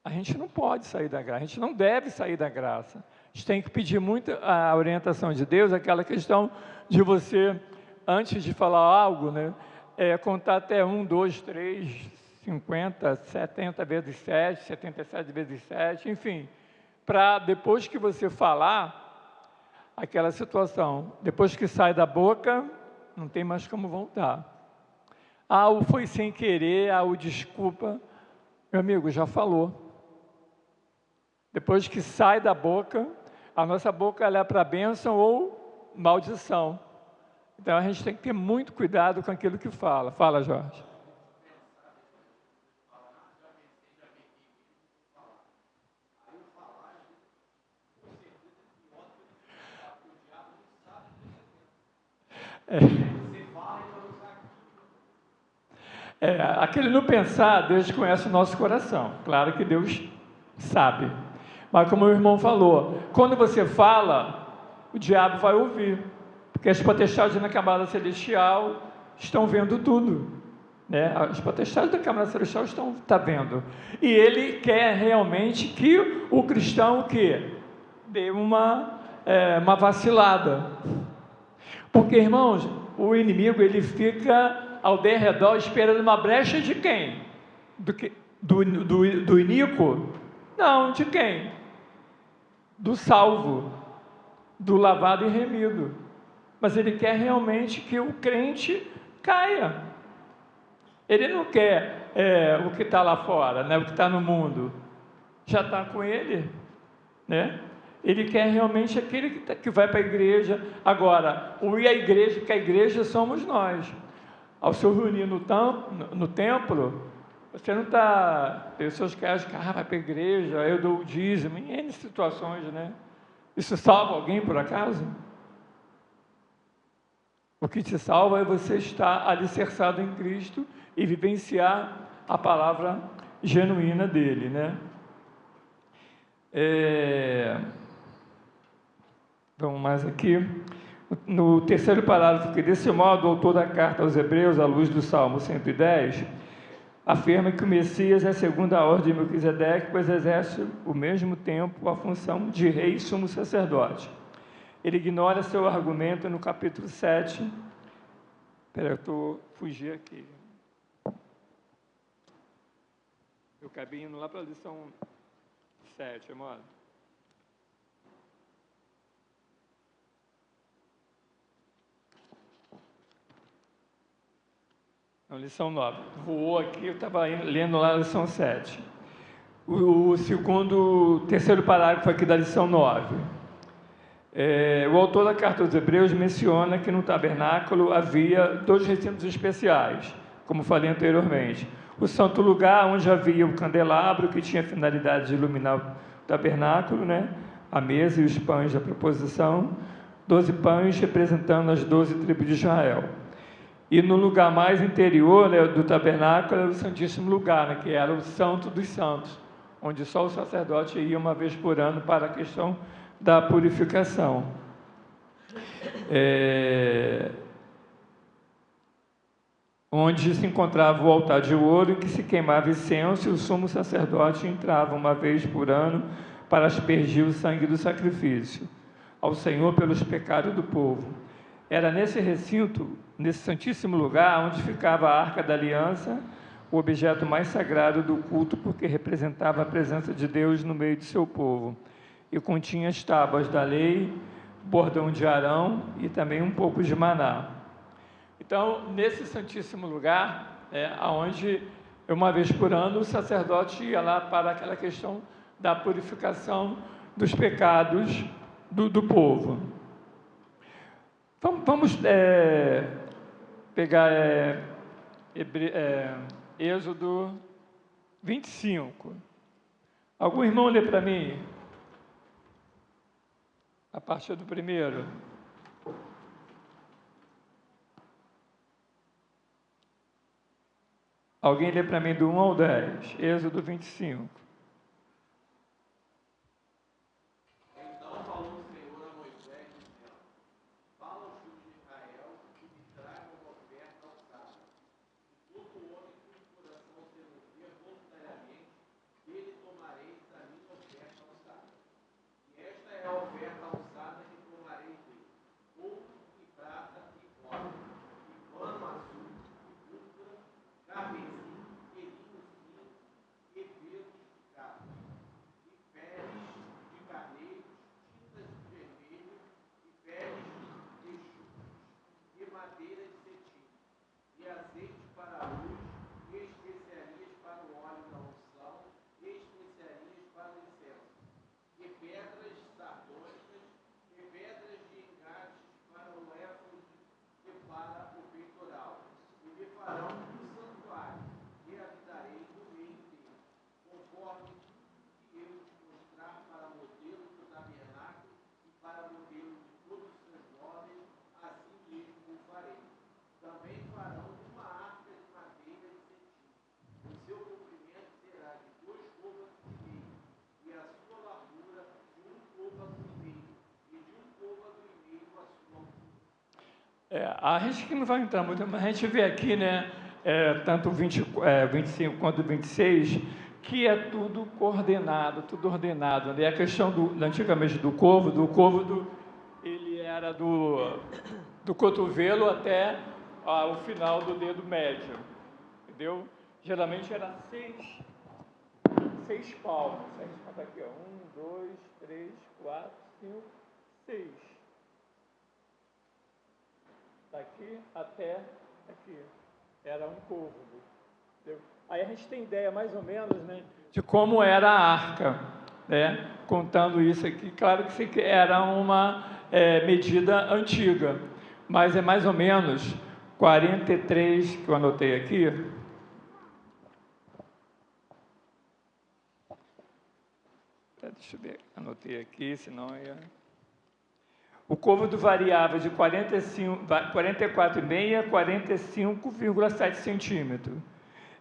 A gente não pode sair da graça, a gente não deve sair da graça. A gente tem que pedir muito a orientação de Deus, aquela questão de você, antes de falar algo, né, contar até 1, 2, 3, 50, 70 vezes 7, 77 vezes 7, enfim, para depois que você falar, aquela situação. Depois que sai da boca, não tem mais como voltar. O foi sem querer, o desculpa. Meu amigo, já falou. Depois que sai da boca, a nossa boca ela é para bênção ou maldição. Então a gente tem que ter muito cuidado com aquilo que fala. Fala, Jorge. Aquele no pensar, Deus conhece o nosso coração. Claro que Deus sabe. Mas como o irmão falou, quando você fala, o diabo vai ouvir. Porque as potestades na camada celestial estão vendo tudo. Né? As potestades da camada celestial estão vendo. E ele quer realmente que o cristão dê uma vacilada. Porque, irmãos, o inimigo ele fica ao derredor esperando uma brecha de quem? Do iníquo? Não, de quem? Do salvo, do lavado e remido. Mas ele quer realmente que o crente caia. Ele não quer o que está lá fora, né? O que está no mundo. Já está com ele, né? Ele quer realmente aquele que vai para a igreja. Agora, ir à igreja, que a igreja somos nós. Ao se reunir no templo, você não está... Pessoas que acham que vai para a igreja, eu dou o dízimo, em N situações, né? Isso salva alguém, por acaso? O que te salva é você estar alicerçado em Cristo e vivenciar a palavra genuína dele, né? Vamos mais aqui. No terceiro parágrafo, que desse modo o autor da carta aos Hebreus, à luz do Salmo 110, afirma que o Messias é segundo a ordem de Melquisedeque, pois exerce ao mesmo tempo a função de rei e sumo sacerdote. Ele ignora seu argumento no capítulo 7. Espera, eu estou fugindo aqui. Eu acabei indo lá para a lição 7, amor. Não, lição 9. Voou aqui, eu estava lendo lá a lição 7. O terceiro parágrafo aqui da lição 9. O autor da carta aos Hebreus menciona que no tabernáculo havia 2 recintos especiais, como falei anteriormente. O santo lugar, onde havia o candelabro, que tinha a finalidade de iluminar o tabernáculo, né? A mesa e os pães da proposição, 12 pães representando as 12 tribos de Israel. E no lugar mais interior, né, do tabernáculo era o Santíssimo Lugar, né, que era o Santo dos Santos, onde só o sacerdote ia uma vez por ano para a questão da purificação. Onde se encontrava o altar de ouro em que se queimava incenso e o sumo sacerdote entrava uma vez por ano para aspergir o sangue do sacrifício ao Senhor pelos pecados do povo. Era nesse recinto, nesse santíssimo lugar, onde ficava a Arca da Aliança, o objeto mais sagrado do culto, porque representava a presença de Deus no meio de seu povo, e continha as tábuas da lei, bordão de Arão e também um pouco de maná. Então, nesse santíssimo lugar, onde uma vez por ano o sacerdote ia lá para aquela questão da purificação dos pecados do povo. Vamos pegar Êxodo 25. Algum irmão lê para mim a partir do primeiro? Alguém lê para mim do 1 ao 10, Êxodo 25. A gente que não vai entrar muito, mas a gente vê aqui, né, tanto o 25 quanto o 26, que é tudo coordenado, tudo ordenado. Né? A questão, antigamente, do côvado, ele era do cotovelo até o final do dedo médio, entendeu? Geralmente era 6 palmos. A gente conta aqui, ó, 1, 2, 3, 4, 5, 6. Daqui até aqui. Era um côvado. Entendeu? Aí a gente tem ideia, mais ou menos, né, de como era a arca, né? Contando isso aqui. Claro que isso aqui era uma medida antiga, mas é mais ou menos 43, que eu anotei aqui. Deixa eu ver, anotei aqui, senão ia... O côvado variava de 44,5 a 45,7 centímetros.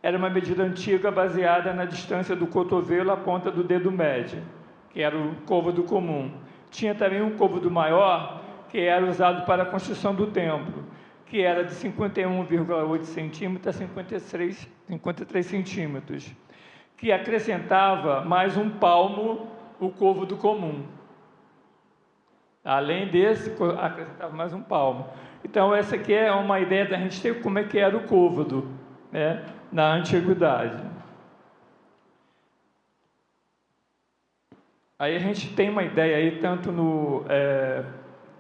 Era uma medida antiga baseada na distância do cotovelo à ponta do dedo médio, que era o côvado comum. Tinha também um côvado maior, que era usado para a construção do templo, que era de 51,8 centímetros a 53 centímetros, que acrescentava mais um palmo o côvado comum. Além desse, acrescentava mais um palmo. Então, essa aqui é uma ideia da gente ter como é que era o côvado, né, na antiguidade. Aí a gente tem uma ideia aí, tanto no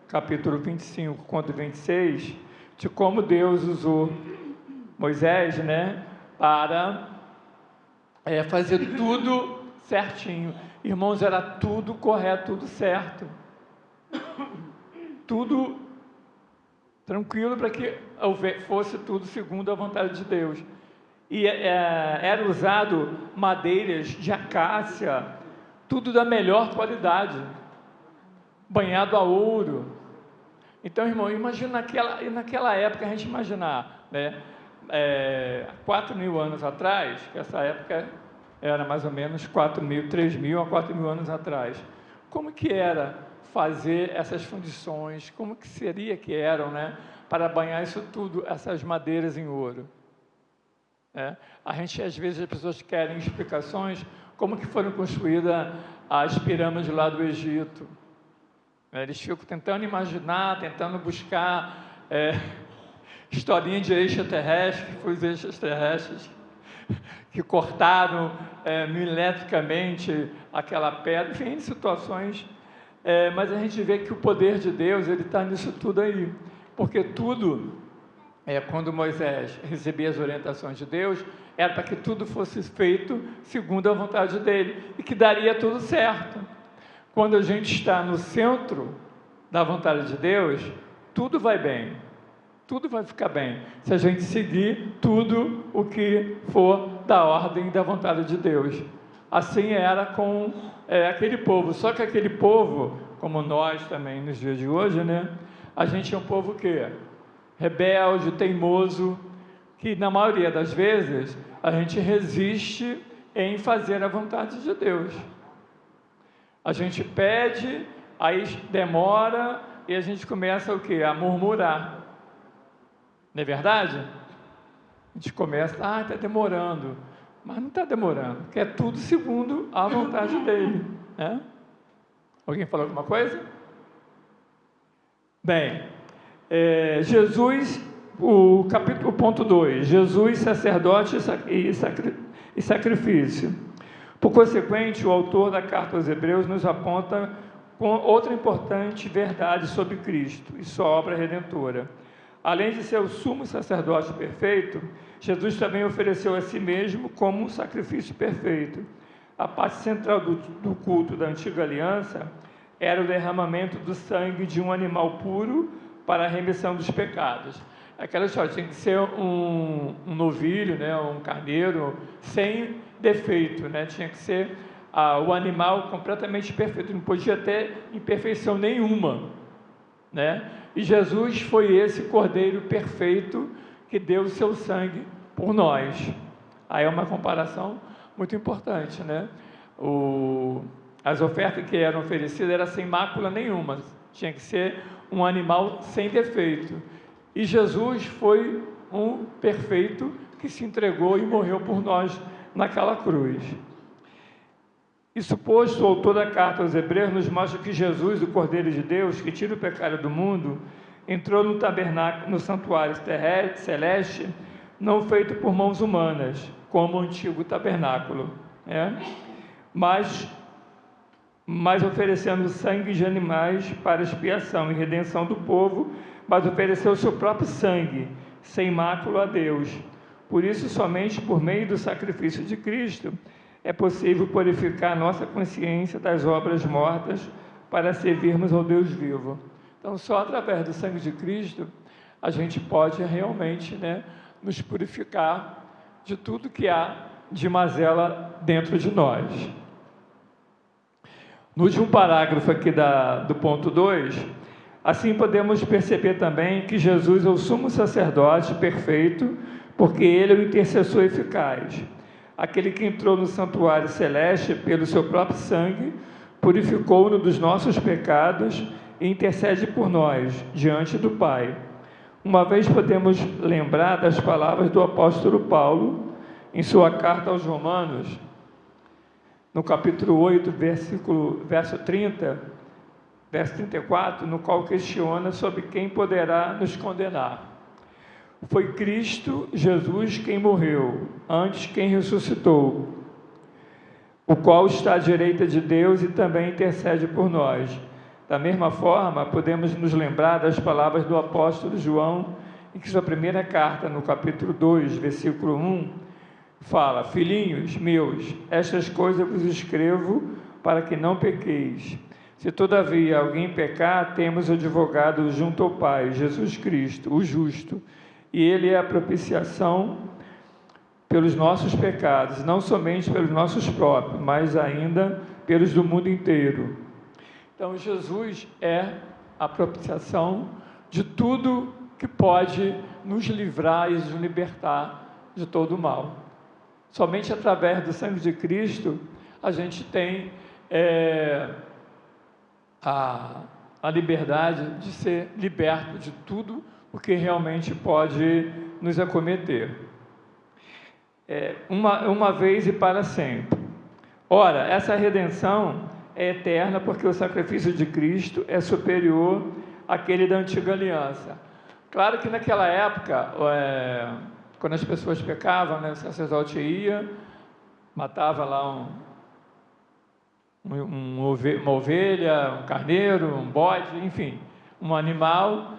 capítulo 25 quanto 26, de como Deus usou Moisés, né, para fazer tudo certinho. Irmãos, era tudo correto, tudo certo. Tudo tranquilo para que fosse tudo segundo a vontade de Deus. E era usado madeiras de acácia, tudo da melhor qualidade, banhado a ouro. Então, irmão, imagina naquela época, a gente imaginar, né, 4.000 anos atrás, que essa época era mais ou menos 3.000 a 4.000 anos atrás. Como que era fazer essas fundições, como que seria que eram, né, para banhar isso tudo, essas madeiras em ouro? A gente, às vezes, as pessoas querem explicações como que foram construídas as pirâmides lá do Egito. Eles ficam tentando imaginar, tentando buscar historinha de extraterrestre, que foi os extraterrestres que cortaram milimetricamente aquela pedra, enfim, situações. Mas a gente vê que o poder de Deus, ele está nisso tudo aí, porque tudo, quando Moisés recebia as orientações de Deus, era para que tudo fosse feito segundo a vontade dele, e que daria tudo certo. Quando a gente está no centro da vontade de Deus, tudo vai bem, tudo vai ficar bem, se a gente seguir tudo o que for da ordem e da vontade de Deus. Assim era com aquele povo, só que aquele povo, como nós também nos dias de hoje, né, a gente é um povo que rebelde, teimoso, que na maioria das vezes a gente resiste em fazer a vontade de Deus. A gente pede, aí demora e a gente começa o quê? A murmurar. Não é verdade? A gente começa, está demorando. Mas não está demorando, porque é tudo segundo a vontade dele, né? Alguém falou alguma coisa? Bem, Jesus, o ponto 2, Jesus, sacerdote e sacrifício. Por consequente, o autor da carta aos Hebreus nos aponta com outra importante verdade sobre Cristo e sua obra redentora. Além de ser o sumo sacerdote perfeito, Jesus também ofereceu a si mesmo como um sacrifício perfeito. A parte central do culto da antiga aliança era o derramamento do sangue de um animal puro para a remissão dos pecados. Aquela história, tinha que ser um novilho, né, um carneiro, sem defeito, né, tinha que ser o animal completamente perfeito, não podia ter imperfeição nenhuma, né? E Jesus foi esse cordeiro perfeito que deu o seu sangue por nós. Aí é uma comparação muito importante, né? As ofertas que eram oferecidas eram sem mácula nenhuma, tinha que ser um animal sem defeito. E Jesus foi um perfeito que se entregou e morreu por nós naquela cruz. Isso posto, o autor da carta aos Hebreus nos mostra que Jesus, o Cordeiro de Deus, que tira o pecado do mundo, entrou no tabernáculo, no santuário celeste, não feito por mãos humanas, como o antigo tabernáculo, mas oferecendo sangue de animais para expiação e redenção do povo, mas ofereceu o seu próprio sangue, sem mácula a Deus. Por isso, somente por meio do sacrifício de Cristo, é possível purificar nossa consciência das obras mortas para servirmos ao Deus vivo. Então, só através do sangue de Cristo, a gente pode realmente nos purificar de tudo que há de mazela dentro de nós. No último parágrafo aqui do ponto 2, assim podemos perceber também que Jesus é o sumo sacerdote perfeito, porque ele é o intercessor eficaz. Aquele que entrou no santuário celeste pelo seu próprio sangue, purificou-nos dos nossos pecados e intercede por nós, diante do Pai. Uma vez podemos lembrar das palavras do apóstolo Paulo, em sua carta aos Romanos, no capítulo 8, verso 30, verso 34, no qual questiona sobre quem poderá nos condenar. Foi Cristo Jesus quem morreu, antes quem ressuscitou, o qual está à direita de Deus e também intercede por nós. Da mesma forma, podemos nos lembrar das palavras do apóstolo João, em que sua primeira carta, no capítulo 2, versículo 1, fala: filhinhos meus, estas coisas vos escrevo para que não pequeis. Se todavia alguém pecar, temos o advogado junto ao Pai, Jesus Cristo, o justo, e ele é a propiciação pelos nossos pecados, não somente pelos nossos próprios, mas ainda pelos do mundo inteiro. Então, Jesus é a propiciação de tudo que pode nos livrar e nos libertar de todo o mal. Somente através do sangue de Cristo a gente tem a liberdade de ser liberto de tudo o que realmente pode nos acometer. Uma vez e para sempre. Ora, essa redenção é eterna porque o sacrifício de Cristo é superior àquele da antiga aliança. Claro que naquela época, quando as pessoas pecavam, o sacerdote ia, matava lá uma ovelha, um carneiro, um bode, enfim, um animal,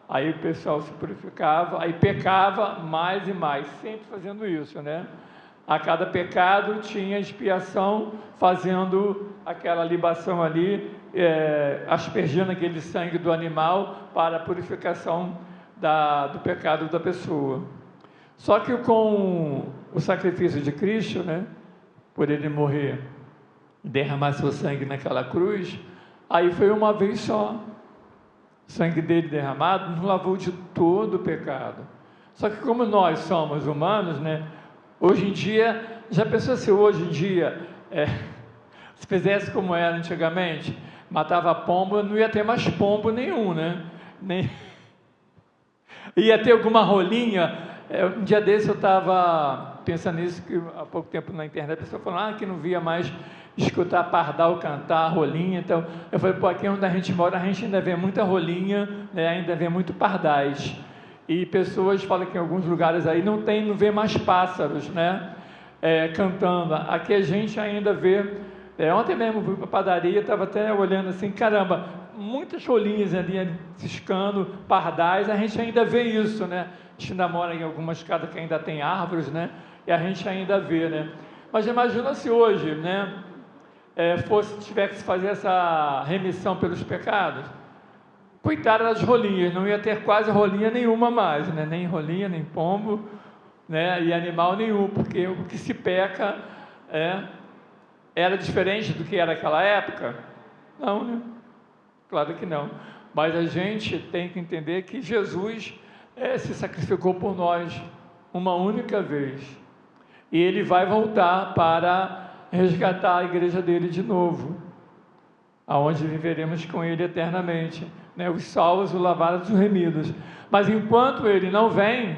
aí o pessoal se purificava, aí pecava mais e mais, sempre fazendo isso, A cada pecado tinha expiação, fazendo aquela libação ali, aspergindo aquele sangue do animal para a purificação do pecado da pessoa. Só que com o sacrifício de Cristo, por ele morrer, derramar seu sangue naquela cruz, aí foi uma vez só. O sangue dele derramado nos lavou de todo o pecado. Só que como nós somos humanos, hoje em dia, já pensou se hoje em dia, se fizesse como era antigamente, matava pombo, não ia ter mais pombo nenhum, Nem... Ia ter alguma rolinha. Um dia desse eu estava pensando nisso, que há pouco tempo na internet a pessoa falou que não via mais escutar pardal cantar, rolinha. Então eu falei, aqui onde a gente mora, a gente ainda vê muita rolinha, ainda vê muito pardais. E pessoas falam que em alguns lugares aí não vê mais pássaros, cantando. Aqui a gente ainda vê. Ontem mesmo fui para a padaria, estava até olhando assim, caramba, muitas rolinhas ali ciscando, pardais, a gente ainda vê isso, A gente ainda mora em algumas casas que ainda tem árvores, E a gente ainda vê, Mas imagina se hoje, tivesse que fazer essa remissão pelos pecados. Coitada das rolinhas, não ia ter quase rolinha nenhuma mais, Nem rolinha, nem pombo, E animal nenhum, porque o que se peca era diferente do que era naquela época? Não, Claro que não. Mas a gente tem que entender que Jesus se sacrificou por nós uma única vez. E ele vai voltar para resgatar a igreja dele de novo, aonde viveremos com ele eternamente. né? Os salvos, os lavados, os remidos. Mas enquanto ele não vem,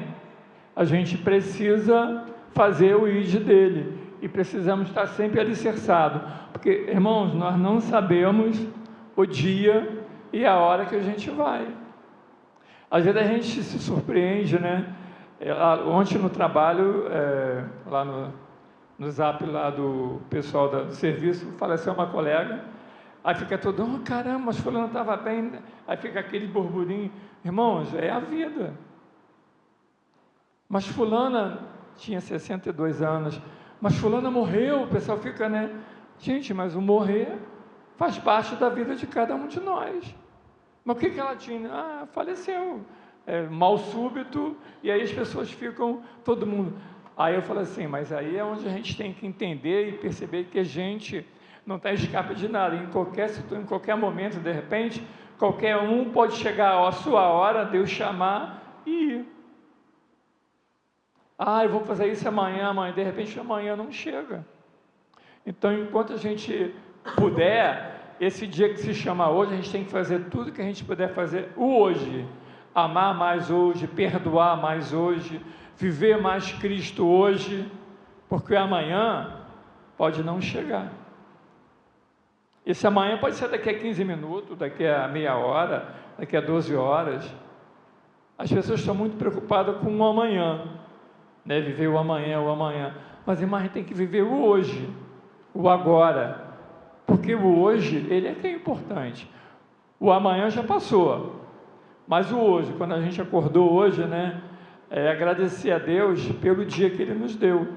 a gente precisa fazer o id dele e precisamos estar sempre alicerçados, porque, irmãos, nós não sabemos o dia e a hora que a gente vai. Às vezes a gente se surpreende, né? Ontem no trabalho, lá no zap lá do pessoal do serviço, faleceu uma colega, aí fica todo, oh, caramba, mas fulano estava bem, aí fica aquele burburinho. Irmãos, é a vida. Mas fulana tinha 62 anos, mas fulana morreu, o pessoal fica, né? Gente, mas o morrer faz parte da vida de cada um de nós. Mas o que ela tinha? Ah, faleceu. Mal súbito, e aí as pessoas ficam, todo mundo. Aí eu falo assim, mas aí é onde a gente tem que entender e perceber que a gente não está escapa de nada. Em qualquer momento, de repente, qualquer um pode chegar à sua hora, Deus chamar e ir. Ah, eu vou fazer isso amanhã, de repente amanhã não chega. Então, enquanto a gente puder, esse dia que se chama hoje, a gente tem que fazer tudo que a gente puder fazer o hoje. Amar mais hoje, perdoar mais hoje, viver mais Cristo hoje, porque amanhã pode não chegar. Esse amanhã pode ser daqui a 15 minutos, daqui a meia hora, daqui a 12 horas. As pessoas estão muito preocupadas com o amanhã, né? Viver o amanhã. Mas, irmã, a gente tem que viver o hoje, o agora, porque o hoje, ele é que é importante. O amanhã já passou. Mas o hoje, quando a gente acordou hoje, né, agradecer a Deus pelo dia que Ele nos deu.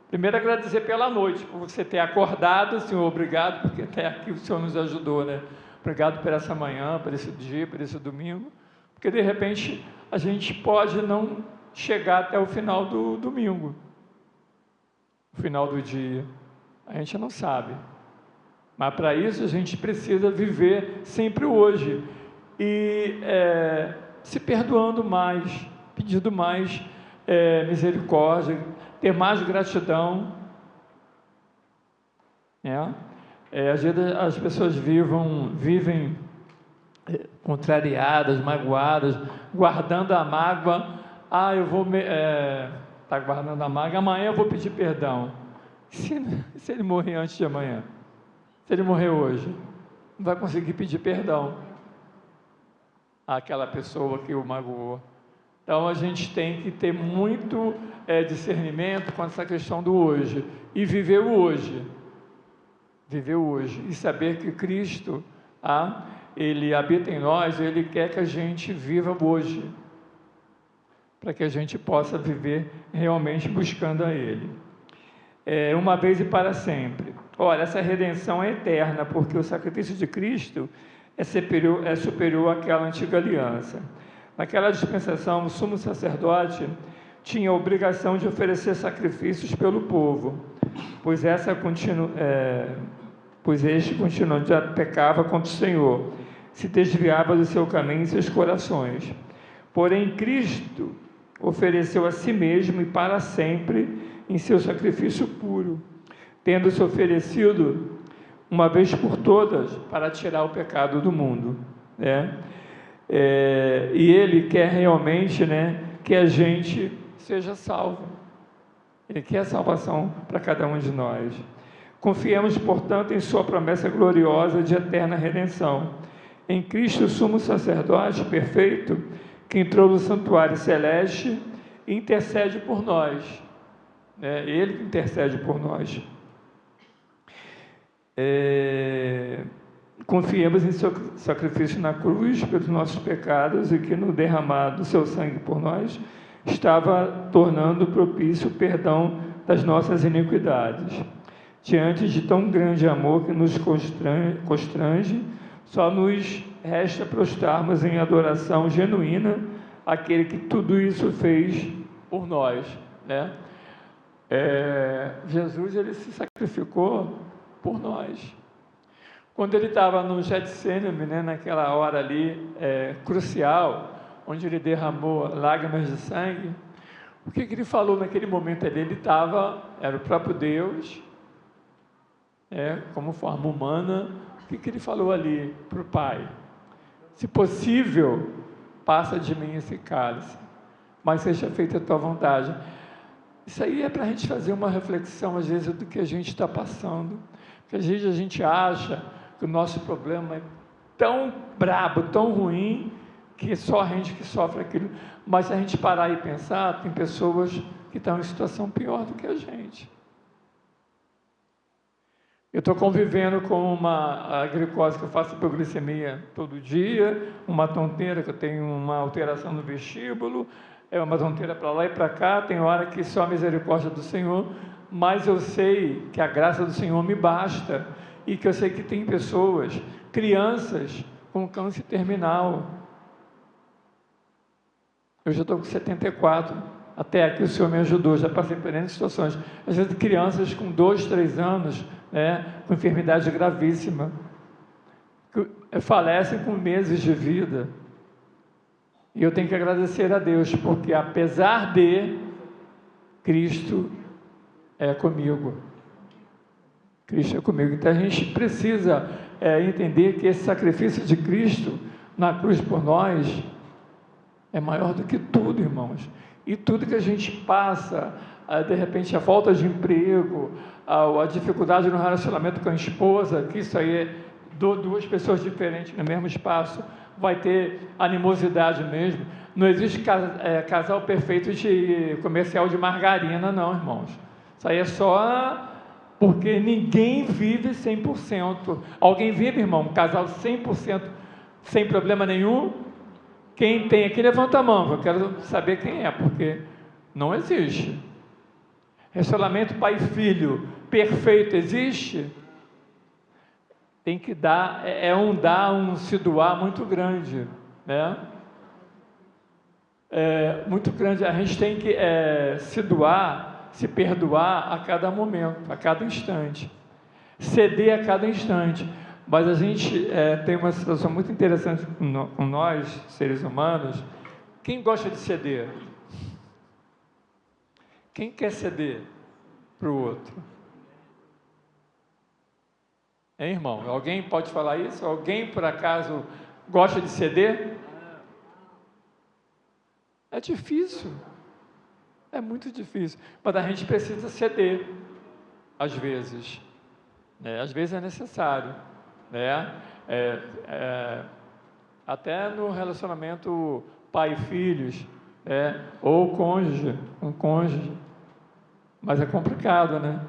Primeiro, agradecer pela noite, por você ter acordado, Senhor, obrigado, porque até aqui o Senhor nos ajudou, né? Obrigado por essa manhã, por esse dia, por esse domingo, porque de repente a gente pode não chegar até o final do domingo, o final do dia, a gente não sabe. Mas para isso a gente precisa viver sempre o hoje. E se perdoando mais, pedindo mais misericórdia, ter mais gratidão. Às vezes as pessoas vivem contrariadas, magoadas, guardando a mágoa. Ah, eu vou tá guardando a mágoa, amanhã eu vou pedir perdão. Se ele morrer antes de amanhã, se ele morrer hoje, não vai conseguir pedir perdão àquela pessoa que o magoou. Então a gente tem que ter muito discernimento com essa questão do hoje e viver o hoje. Viver o hoje e saber que Cristo, Ele habita em nós, Ele quer que a gente viva hoje, para que a gente possa viver realmente buscando a Ele. Uma vez e para sempre. Olha, essa redenção é eterna, porque o sacrifício de Cristo é superior àquela antiga aliança. Naquela dispensação, o sumo sacerdote tinha a obrigação de oferecer sacrifícios pelo povo, pois este continuamente pecava contra o Senhor, se desviava do seu caminho e seus corações. Porém, Cristo ofereceu a si mesmo e para sempre em seu sacrifício puro, tendo-se oferecido uma vez por todas para tirar o pecado do mundo, né? E Ele quer realmente, né, que a gente seja salvo. Ele quer a salvação para cada um de nós. Confiemos, portanto, em sua promessa gloriosa de eterna redenção. Em Cristo, sumo sacerdote perfeito, que entrou no santuário celeste e intercede por nós. Ele que intercede por nós. Confiemos em seu sacrifício na cruz pelos nossos pecados e que no derramado do seu sangue por nós estava tornando propício o perdão das nossas iniquidades. Diante de tão grande amor que nos constrange, só nos resta prostrarmos em adoração genuína àquele que tudo isso fez por nós, né? Jesus, ele se sacrificou por nós. Quando ele estava no Getsêmani, né, naquela hora ali crucial, onde ele derramou lágrimas de sangue, o que ele falou naquele momento ali? Ele era o próprio Deus, como forma humana. O que ele falou ali para o Pai? se possível, passa de mim esse cálice, mas seja feita a tua vontade. Isso aí é para a gente fazer uma reflexão, às vezes, do que a gente está passando. Porque às vezes a gente acha que o nosso problema é tão brabo, tão ruim, que só a gente que sofre aquilo. Mas se a gente parar e pensar, tem pessoas que estão em situação pior do que a gente. Eu estou convivendo com uma glicose que eu faço hipoglicemia todo dia, uma tonteira que eu tenho uma alteração no vestíbulo, é uma tonteira para lá e para cá, tem hora que só a misericórdia do Senhor, mas eu sei que a graça do Senhor me basta e que eu sei que tem pessoas, crianças com câncer terminal. Eu já estou com 74, até aqui o Senhor me ajudou, já passei por N situações. Às vezes crianças com 2, 3 anos, com enfermidade gravíssima, que falecem com meses de vida. E eu tenho que agradecer a Deus, porque apesar de, Cristo é comigo. Cristo é comigo. Então a gente precisa entender que esse sacrifício de Cristo na cruz por nós é maior do que tudo, irmãos. E tudo que a gente passa, de repente a falta de emprego, a dificuldade no relacionamento com a esposa, que isso aí é duas pessoas diferentes no mesmo espaço, vai ter animosidade mesmo. Não existe casal perfeito de comercial de margarina, não, irmãos. Isso aí é só porque ninguém vive 100%. Alguém vive, irmão, um casal 100%, sem problema nenhum? Quem tem aqui, levanta a mão, eu quero saber quem é, porque não existe. Relacionamento pai e filho perfeito existe? Tem que dar, um se doar muito grande, né? Muito grande. A gente tem que se doar, se perdoar a cada momento, a cada instante, ceder a cada instante. Mas a gente tem uma situação muito interessante com nós, seres humanos. Quem gosta de ceder? Quem quer ceder para o outro? Hein, irmão? Alguém pode falar isso? Alguém, por acaso, gosta de ceder? É difícil. É muito difícil. Mas a gente precisa ceder, às vezes. Às vezes é necessário. Até no relacionamento pai e filhos, ou cônjuge, um cônjuge, mas é complicado, né?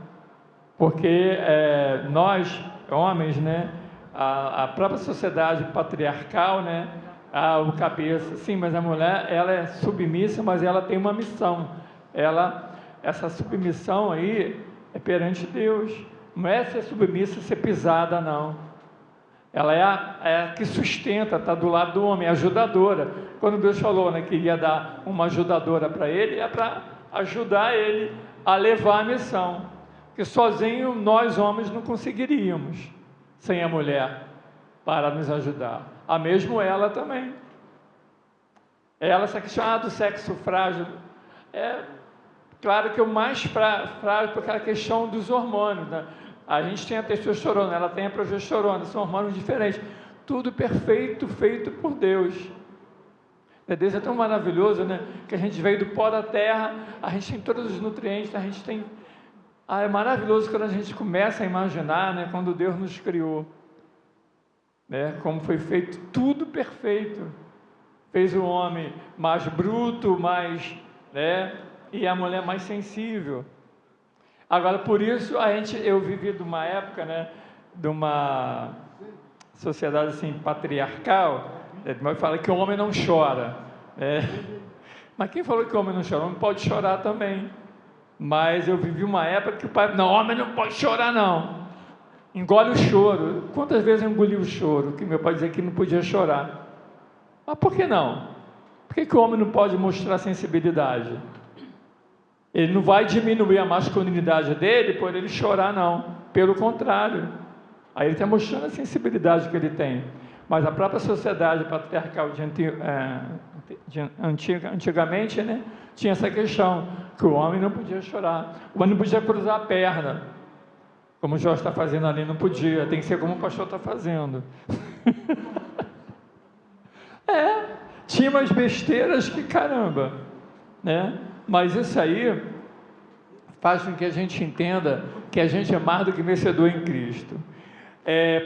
Porque nós, homens, a própria sociedade patriarcal, o cabeça, sim, mas a mulher, ela é submissa, mas ela tem uma missão. Essa submissão aí é perante Deus, não é ser submissa, ser pisada, não. Ela é a que sustenta, está do lado do homem, ajudadora. Quando Deus falou que ia dar uma ajudadora para ele, é para ajudar ele a levar a missão. Porque sozinho nós homens não conseguiríamos, sem a mulher, para nos ajudar. A mesmo ela também. Ela se questiona do sexo frágil. Claro que o mais frágil por aquela questão dos hormônios, né? A gente tem a testosterona, ela tem a progesterona, são hormônios diferentes. Tudo perfeito, feito por Deus. Deus é tão maravilhoso, que a gente veio do pó da terra, a gente tem todos os nutrientes, a gente tem... é maravilhoso quando a gente começa a imaginar, quando Deus nos criou. Como foi feito, tudo perfeito. Fez o homem mais bruto, e a mulher mais sensível. Agora, por isso, eu vivi de uma época, de uma sociedade assim, patriarcal, fala que o homem não chora. Mas quem falou que o homem não chora? O homem pode chorar também. Mas eu vivi uma época que o pai, não, o homem não pode chorar, não. Engole o choro. Quantas vezes eu engoli o choro? Que meu pai dizia que não podia chorar. Mas por que não? Por que o homem não pode mostrar sensibilidade? Ele não vai diminuir a masculinidade dele por ele chorar, não. Pelo contrário. Aí ele está mostrando a sensibilidade que ele tem. Mas a própria sociedade patriarcal antigamente, tinha essa questão, que o homem não podia chorar. O homem não podia cruzar a perna. Como o Jorge está fazendo ali, não podia. Tem que ser como o pastor está fazendo. Tinha umas besteiras que caramba, né? Mas isso aí faz com que a gente entenda que a gente é mais do que vencedor em Cristo.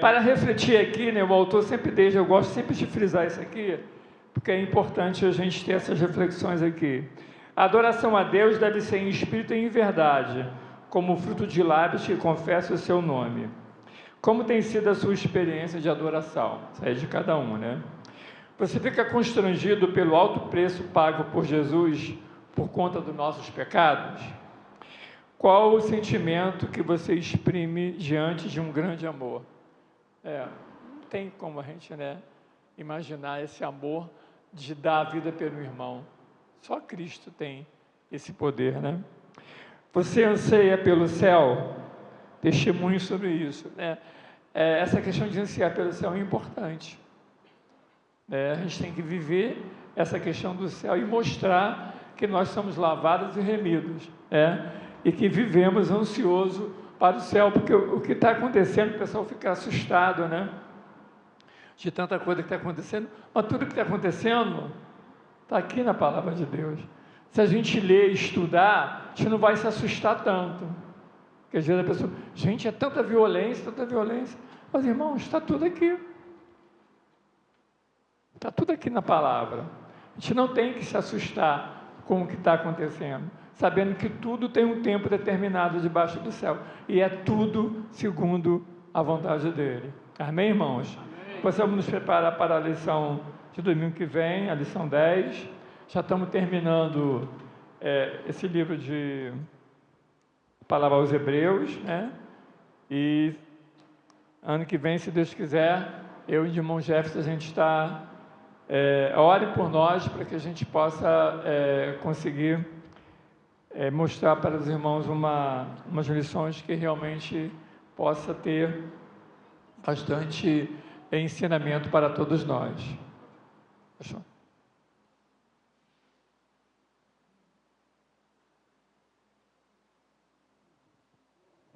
Para refletir aqui, né, o autor sempre deixa, eu gosto sempre de frisar isso aqui, porque é importante a gente ter essas reflexões aqui. A adoração a Deus deve ser em espírito e em verdade, como fruto de lábios que confessam o seu nome. Como tem sido a sua experiência de adoração? Isso é de cada um, né? Você fica constrangido pelo alto preço pago por Jesus por conta dos nossos pecados? Qual o sentimento que você exprime diante de um grande amor? Não tem como a gente, né, imaginar esse amor de dar a vida pelo irmão. Só Cristo tem esse poder, né? Você anseia pelo céu? Testemunho sobre isso, né? Essa questão de ansiar pelo céu é importante. A gente tem que viver essa questão do céu e mostrar que nós somos lavados e remidos, e que vivemos ansioso para o céu, porque o que está acontecendo, o pessoal fica assustado, né? De tanta coisa que está acontecendo, mas tudo que está acontecendo está aqui na palavra de Deus. Se a gente ler e estudar, a gente não vai se assustar tanto. Porque às vezes a pessoa, gente, é tanta violência, mas irmãos, está tudo aqui. Está tudo aqui na palavra. A gente não tem que se assustar com o que está acontecendo, sabendo que tudo tem um tempo determinado debaixo do céu. E é tudo segundo a vontade dele. Amém, irmãos? Amém. Possamos nos preparar para a lição de domingo que vem, a lição 10. Já estamos terminando esse livro de Palavra aos Hebreus, né? E ano que vem, se Deus quiser, eu e o irmão Jefferson, a gente está... ore por nós para que a gente possa conseguir mostrar para os irmãos umas lições que realmente possa ter bastante ensinamento para todos nós. Fechou?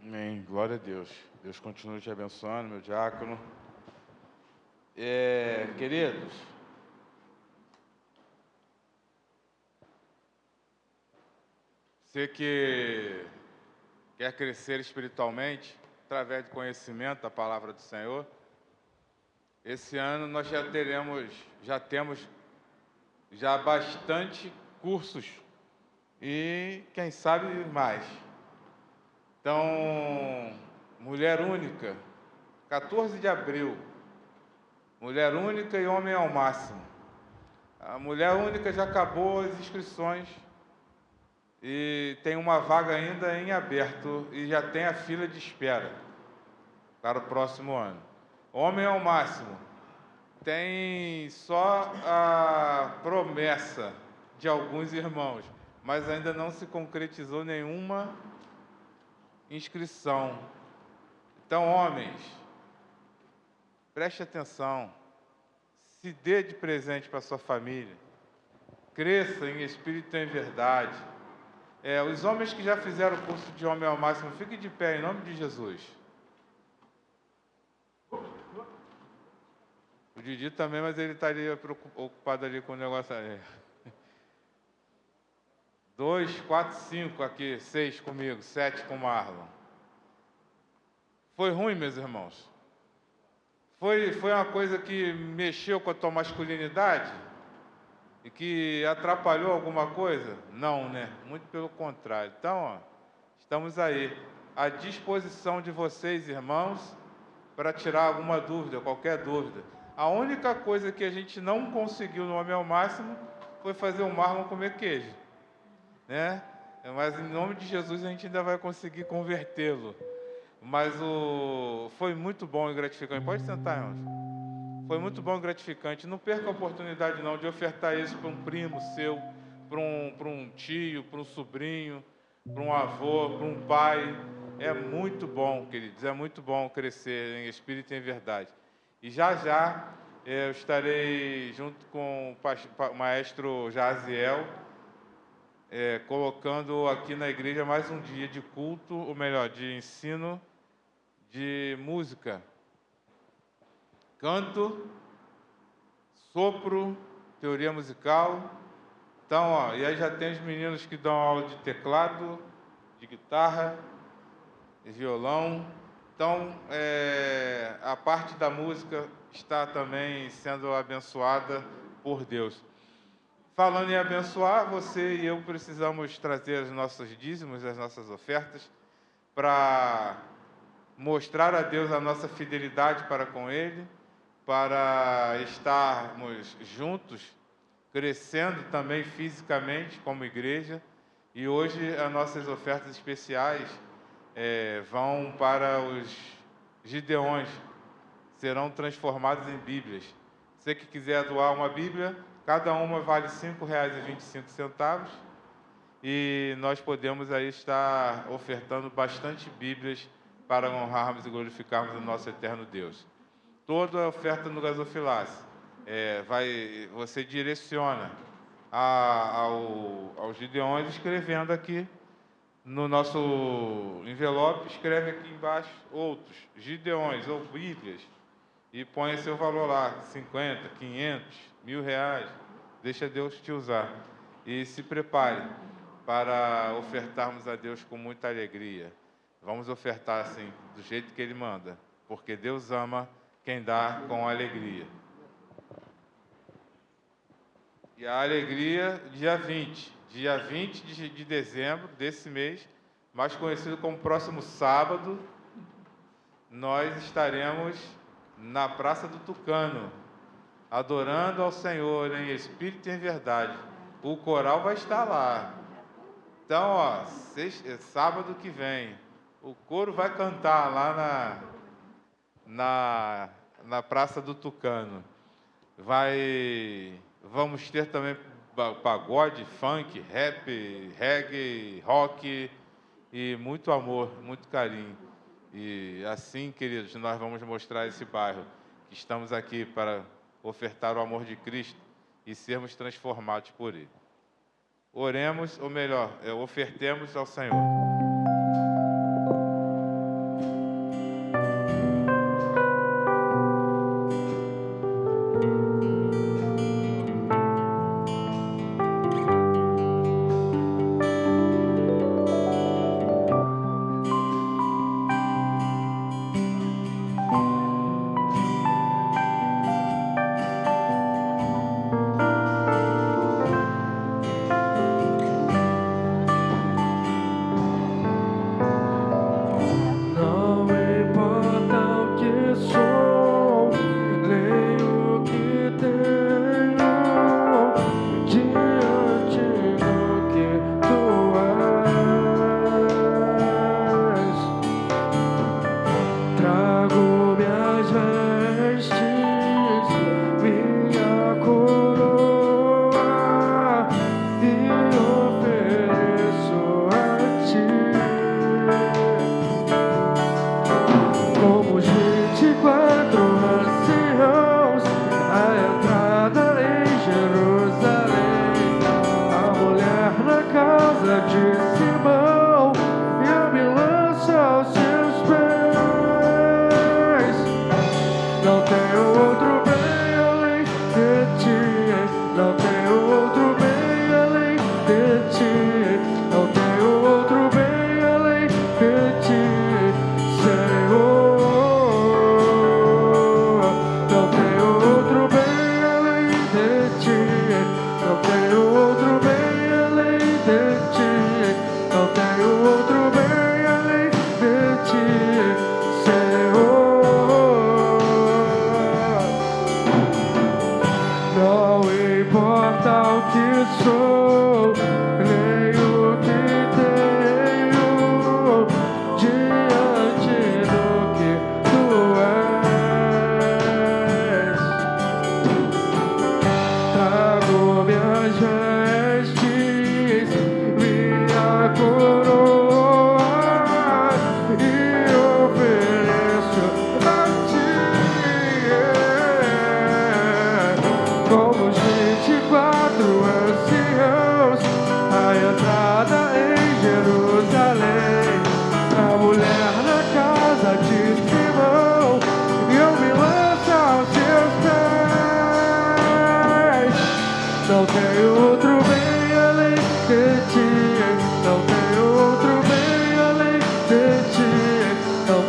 Amém. Glória a Deus. Deus continue te abençoando, meu diácono. Queridos, você que quer crescer espiritualmente, através do conhecimento da palavra do Senhor, esse ano nós já temos bastante cursos e, quem sabe, mais. Então, Mulher Única, 14 de abril, Mulher Única e Homem ao Máximo. A Mulher Única já acabou as inscrições e tem uma vaga ainda em aberto e já tem a fila de espera para o próximo ano. Homem ao Máximo tem só a promessa de alguns irmãos, mas ainda não se concretizou nenhuma inscrição. Então, homens, preste atenção, se dê de presente para sua família, cresça em espírito e em verdade. Os homens que já fizeram o curso de Homem ao Máximo, fiquem de pé em nome de Jesus. O Didi também, mas ele estaria ocupado ali com o negócio ali. 2, 4, 5 aqui, 6 comigo, 7 com o Marlon. Foi ruim, meus irmãos? Foi uma coisa que mexeu com a tua masculinidade? E que atrapalhou alguma coisa? Não, né? Muito pelo contrário. Então, estamos aí, à disposição de vocês, irmãos, para tirar alguma dúvida, qualquer dúvida. A única coisa que a gente não conseguiu no Homem ao Máximo foi fazer o Marlon comer queijo, né? Mas em nome de Jesus a gente ainda vai conseguir convertê-lo. Mas foi muito bom e gratificante. Pode sentar, irmãos. Foi muito bom e gratificante. Não perca a oportunidade não de ofertar isso para um primo seu, para um tio, para um sobrinho, para um avô, para um pai. É muito bom, queridos. É muito bom crescer em espírito e em verdade. E já eu estarei junto com o maestro Jaziel, colocando aqui na igreja mais um dia de culto, ou melhor, de ensino de música, canto, sopro, teoria musical. Então, ó, e aí já tem os meninos que dão aula de teclado, de guitarra, de violão. Então, a parte da música está também sendo abençoada por Deus. Falando em abençoar, você e eu precisamos trazer os nossos dízimos, as nossas ofertas, para mostrar a Deus a nossa fidelidade para com Ele, para estarmos juntos, crescendo também fisicamente como igreja. E hoje as nossas ofertas especiais vão para os Gideões, serão transformados em Bíblias. Você que quiser doar uma Bíblia, cada uma vale R$ 5,25, e nós podemos aí estar ofertando bastante Bíblias para honrarmos e glorificarmos o nosso eterno Deus. Toda a oferta no Gasofilace, você direciona aos Gideões escrevendo aqui no nosso envelope, escreve aqui embaixo outros Gideões ou Bíblias e põe seu valor lá, 50, 500, R$ 1.000, deixa Deus te usar. E se prepare para ofertarmos a Deus com muita alegria. Vamos ofertar assim, do jeito que Ele manda, porque Deus ama quem dá com alegria. E a alegria, dia 20 de dezembro desse mês, mais conhecido como próximo sábado, nós estaremos na Praça do Tucano, adorando ao Senhor em espírito e em verdade. O coral vai estar lá. Então, ó, sábado que vem, o coro vai cantar lá na Praça do Tucano. Vamos ter também pagode, funk, rap, reggae, rock e muito amor, muito carinho. E assim, queridos, nós vamos mostrar esse bairro que estamos aqui para ofertar o amor de Cristo e sermos transformados por Ele. Oremos, ou melhor, ofertemos ao Senhor.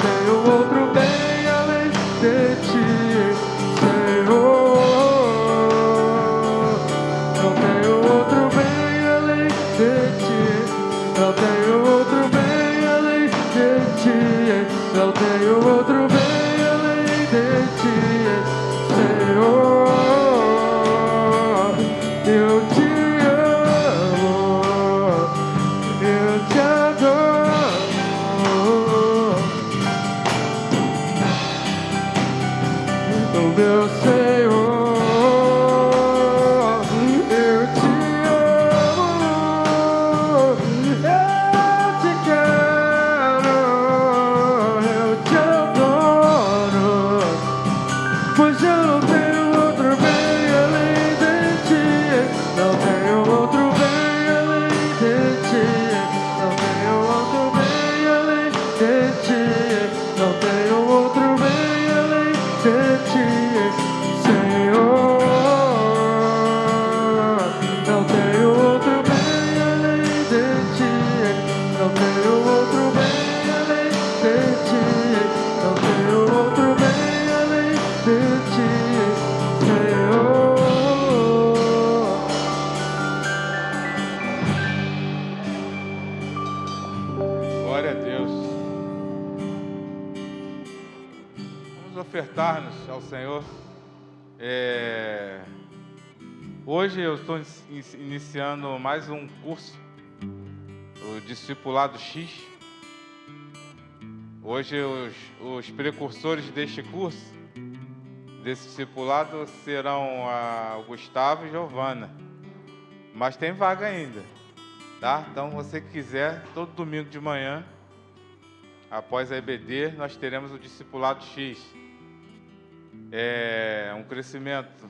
tenho outro bem além de ti, Senhor. Não tenho outro bem além de ti. Não tenho outro bem além de ti. Não tenho outro bem além de ti, Senhor. Eu te amo, eu te adoro, o meu Senhor. Eu te amo, eu te quero, eu te adoro, pois eu não tenho outro bem além de ti. Não tenho outro bem além de ti. Não tenho outro bem além de ti. Não tenho outro bem além de ti, Senhor. Não tenho outro bem além de ti. Não tenho outro bem além de ti. Não tenho outro bem além de ti, Senhor. Glória a Deus. Vamos ofertar-nos ao Senhor. Hoje eu estou iniciando mais um curso, o Discipulado X. Hoje os precursores deste curso, desse discipulado, serão o Gustavo e Giovana. Mas tem vaga ainda, tá? Então, você que quiser, todo domingo de manhã, após a EBD, nós teremos o Discipulado X. É um crescimento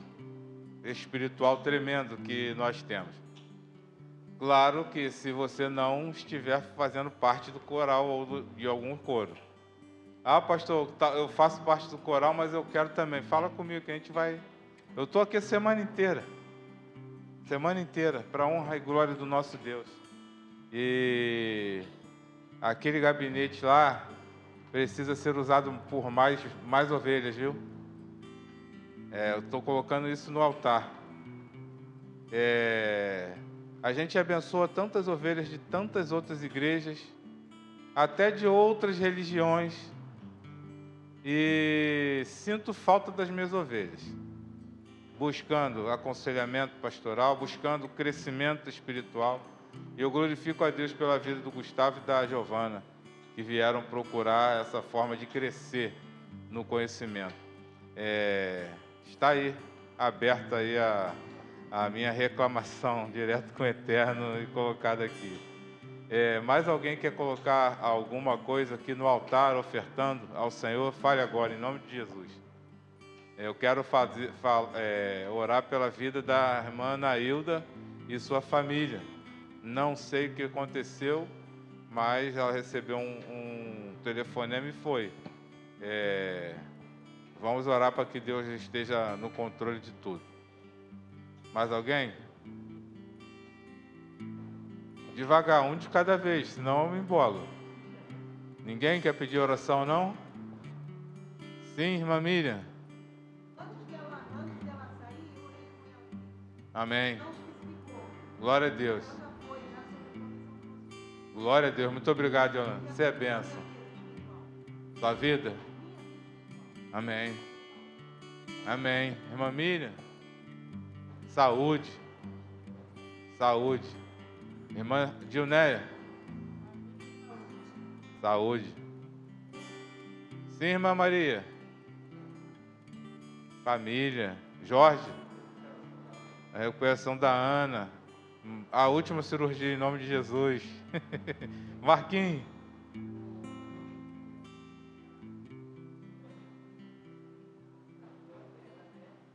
espiritual tremendo que nós temos. Claro que se você não estiver fazendo parte do coral ou de algum coro. Ah, pastor, eu faço parte do coral, mas eu quero também. Fala comigo que a gente vai... Eu estou aqui a semana inteira, para a honra e glória do nosso Deus. E aquele gabinete lá precisa ser usado por mais ovelhas, viu? Eu estou colocando isso no altar. A gente abençoa tantas ovelhas de tantas outras igrejas, até de outras religiões, e sinto falta das minhas ovelhas, buscando aconselhamento pastoral, buscando crescimento espiritual. E eu glorifico a Deus pela vida do Gustavo e da Giovana, que vieram procurar essa forma de crescer no conhecimento. Está aí, aberta aí a minha reclamação direto com o Eterno e colocada aqui. Mais alguém quer colocar alguma coisa aqui no altar, ofertando ao Senhor? Fale agora, em nome de Jesus. Eu quero orar pela vida da irmã Anailda e sua família. Não sei o que aconteceu, mas ela recebeu um telefonema e foi. Vamos orar para que Deus esteja no controle de tudo. Mais alguém? Devagar, um de cada vez, senão eu me embolo. Ninguém quer pedir oração, não? Sim, irmã Miriam? Antes dela sair, eu orei com ela. Amém. Não especificou. Glória a Deus. Glória a Deus. Muito obrigado, Yolanda. Você é bênção. Sua vida? Amém. Amém. Irmã Miriam? Saúde. Saúde. Irmã Dilneia? Saúde. Sim, irmã Maria? Família. Jorge? A recuperação da Ana. A última cirurgia em nome de Jesus. Marquinhos?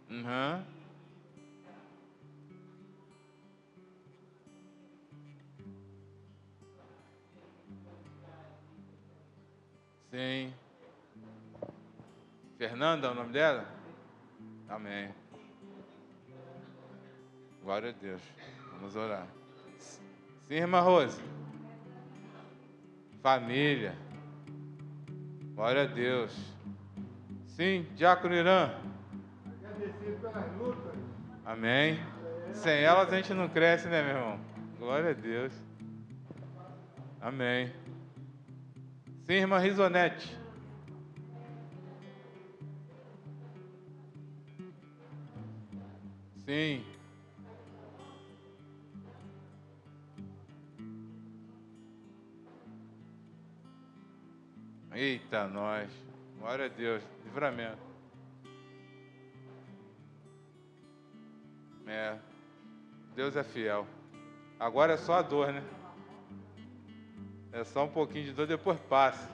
Uhum. Sim. Fernanda é o nome dela? Amém. Glória a Deus. Vamos orar. Sim, irmã Rose. Família. Glória a Deus. Sim, Diácono Irã. Agradecido pelas lutas. Amém. Sem elas a gente não cresce, né, meu irmão? Glória a Deus. Amém. Sim, irmã Risonete. Sim. Eita, nós. Glória a Deus. Livramento. Deus é fiel. Agora é só a dor, né? É só um pouquinho de dor, depois passa.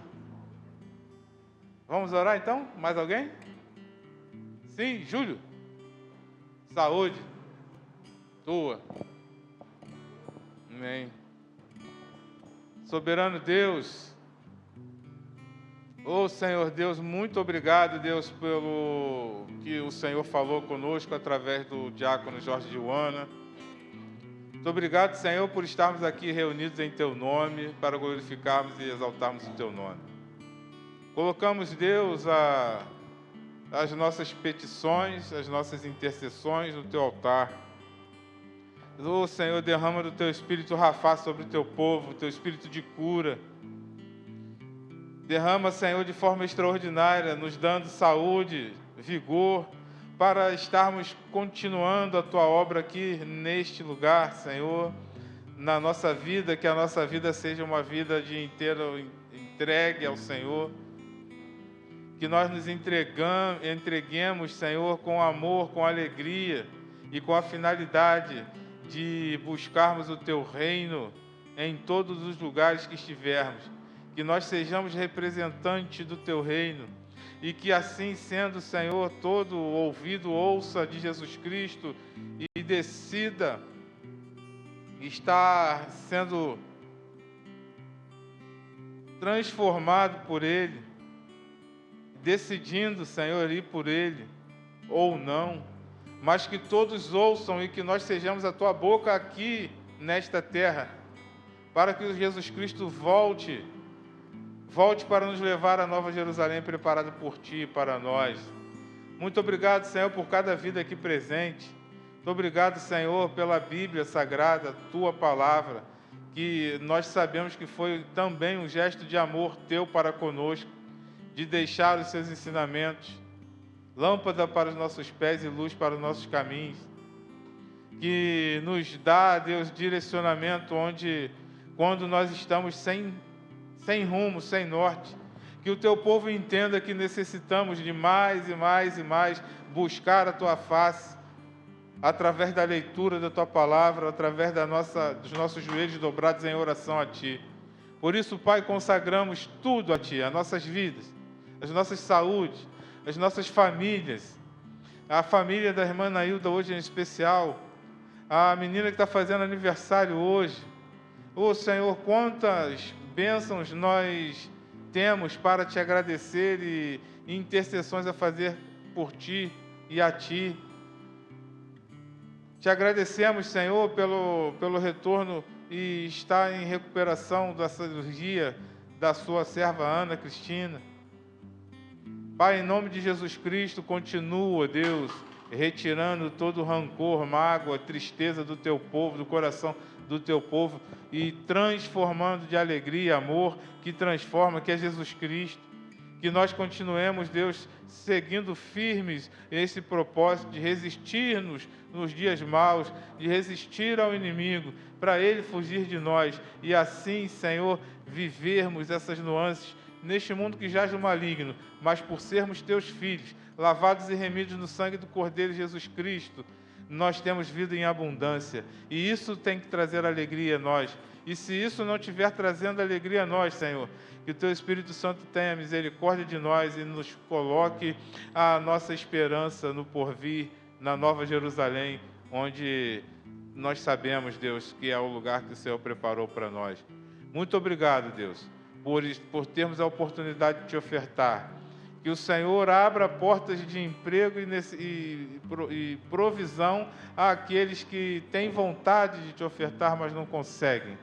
Vamos orar então? Mais alguém? Sim, Júlio. Saúde. Tua. Amém. Soberano Deus. Ô Senhor Deus, muito obrigado, Deus, pelo que o Senhor falou conosco através do diácono Jorge de Uana. Muito obrigado, Senhor, por estarmos aqui reunidos em Teu nome, para glorificarmos e exaltarmos o Teu nome. Colocamos, Deus, as nossas petições, as nossas intercessões no Teu altar. Ô Senhor, derrama do Teu Espírito Rafá sobre o Teu povo, o Teu Espírito de cura. Derrama, Senhor, de forma extraordinária, nos dando saúde, vigor, para estarmos continuando a Tua obra aqui neste lugar, Senhor, na nossa vida, que a nossa vida seja uma vida de inteira entregue ao Senhor, que nós nos entreguemos, Senhor, com amor, com alegria e com a finalidade de buscarmos o Teu reino em todos os lugares que estivermos. Que nós sejamos representantes do Teu reino e que assim sendo, Senhor, todo ouvido ouça de Jesus Cristo e decida estar sendo transformado por Ele, decidindo, Senhor, ir por Ele ou não, mas que todos ouçam e que nós sejamos a Tua boca aqui nesta terra, para que Jesus Cristo volte para nos levar à Nova Jerusalém preparada por Ti e para nós. Muito obrigado, Senhor, por cada vida aqui presente. Muito obrigado, Senhor, pela Bíblia Sagrada, Tua Palavra, que nós sabemos que foi também um gesto de amor Teu para conosco, de deixar os Seus ensinamentos, lâmpada para os nossos pés e luz para os nossos caminhos, que nos dá, Deus, direcionamento quando nós estamos sem rumo, sem norte, que o Teu povo entenda que necessitamos de mais e mais e mais buscar a Tua face, através da leitura da Tua palavra, através dos nossos joelhos dobrados em oração a Ti. Por isso, Pai, consagramos tudo a Ti, as nossas vidas, as nossas saúdes, as nossas famílias, a família da irmã Nailda hoje em especial, a menina que está fazendo aniversário hoje. Ô Senhor, quantas bênçãos nós temos para Te agradecer e intercessões a fazer por Ti e a Ti. Te agradecemos, Senhor, pelo retorno e estar em recuperação da cirurgia da sua serva Ana Cristina. Pai, em nome de Jesus Cristo, continua, Deus, retirando todo o rancor, mágoa, tristeza do Teu povo, do coração do Teu povo, e transformando de alegria, amor, que transforma, que é Jesus Cristo. Que nós continuemos, Deus, seguindo firmes esse propósito de resistir-nos nos dias maus, de resistir ao inimigo, para ele fugir de nós, e assim, Senhor, vivermos essas nuances neste mundo que jaz no maligno, mas por sermos Teus filhos, lavados e remidos no sangue do Cordeiro Jesus Cristo, nós temos vida em abundância, e isso tem que trazer alegria a nós. E se isso não estiver trazendo alegria a nós, Senhor, que o Teu Espírito Santo tenha misericórdia de nós e nos coloque a nossa esperança no porvir, na Nova Jerusalém, onde nós sabemos, Deus, que é o lugar que o Senhor preparou para nós. Muito obrigado, Deus, por termos a oportunidade de Te ofertar. Que o Senhor abra portas de emprego e provisão àqueles que têm vontade de Te ofertar, mas não conseguem.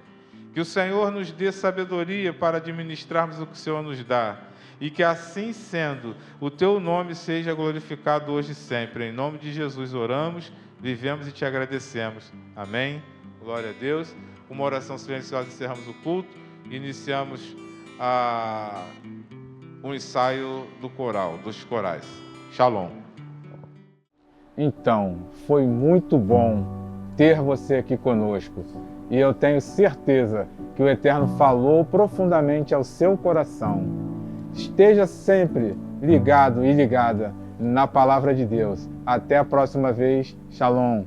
Que o Senhor nos dê sabedoria para administrarmos o que o Senhor nos dá. e que assim sendo, o teu nome seja glorificado hoje e sempre. Em nome de Jesus oramos, vivemos e te agradecemos. Amém. Glória a Deus. Uma oração silenciosa, encerramos o culto e iniciamos o ensaio do coral, dos corais. Shalom. Então, foi muito bom ter você aqui conosco. E eu tenho certeza que o Eterno falou profundamente ao seu coração. Esteja sempre ligado e ligada na Palavra de Deus. Até a próxima vez. Shalom.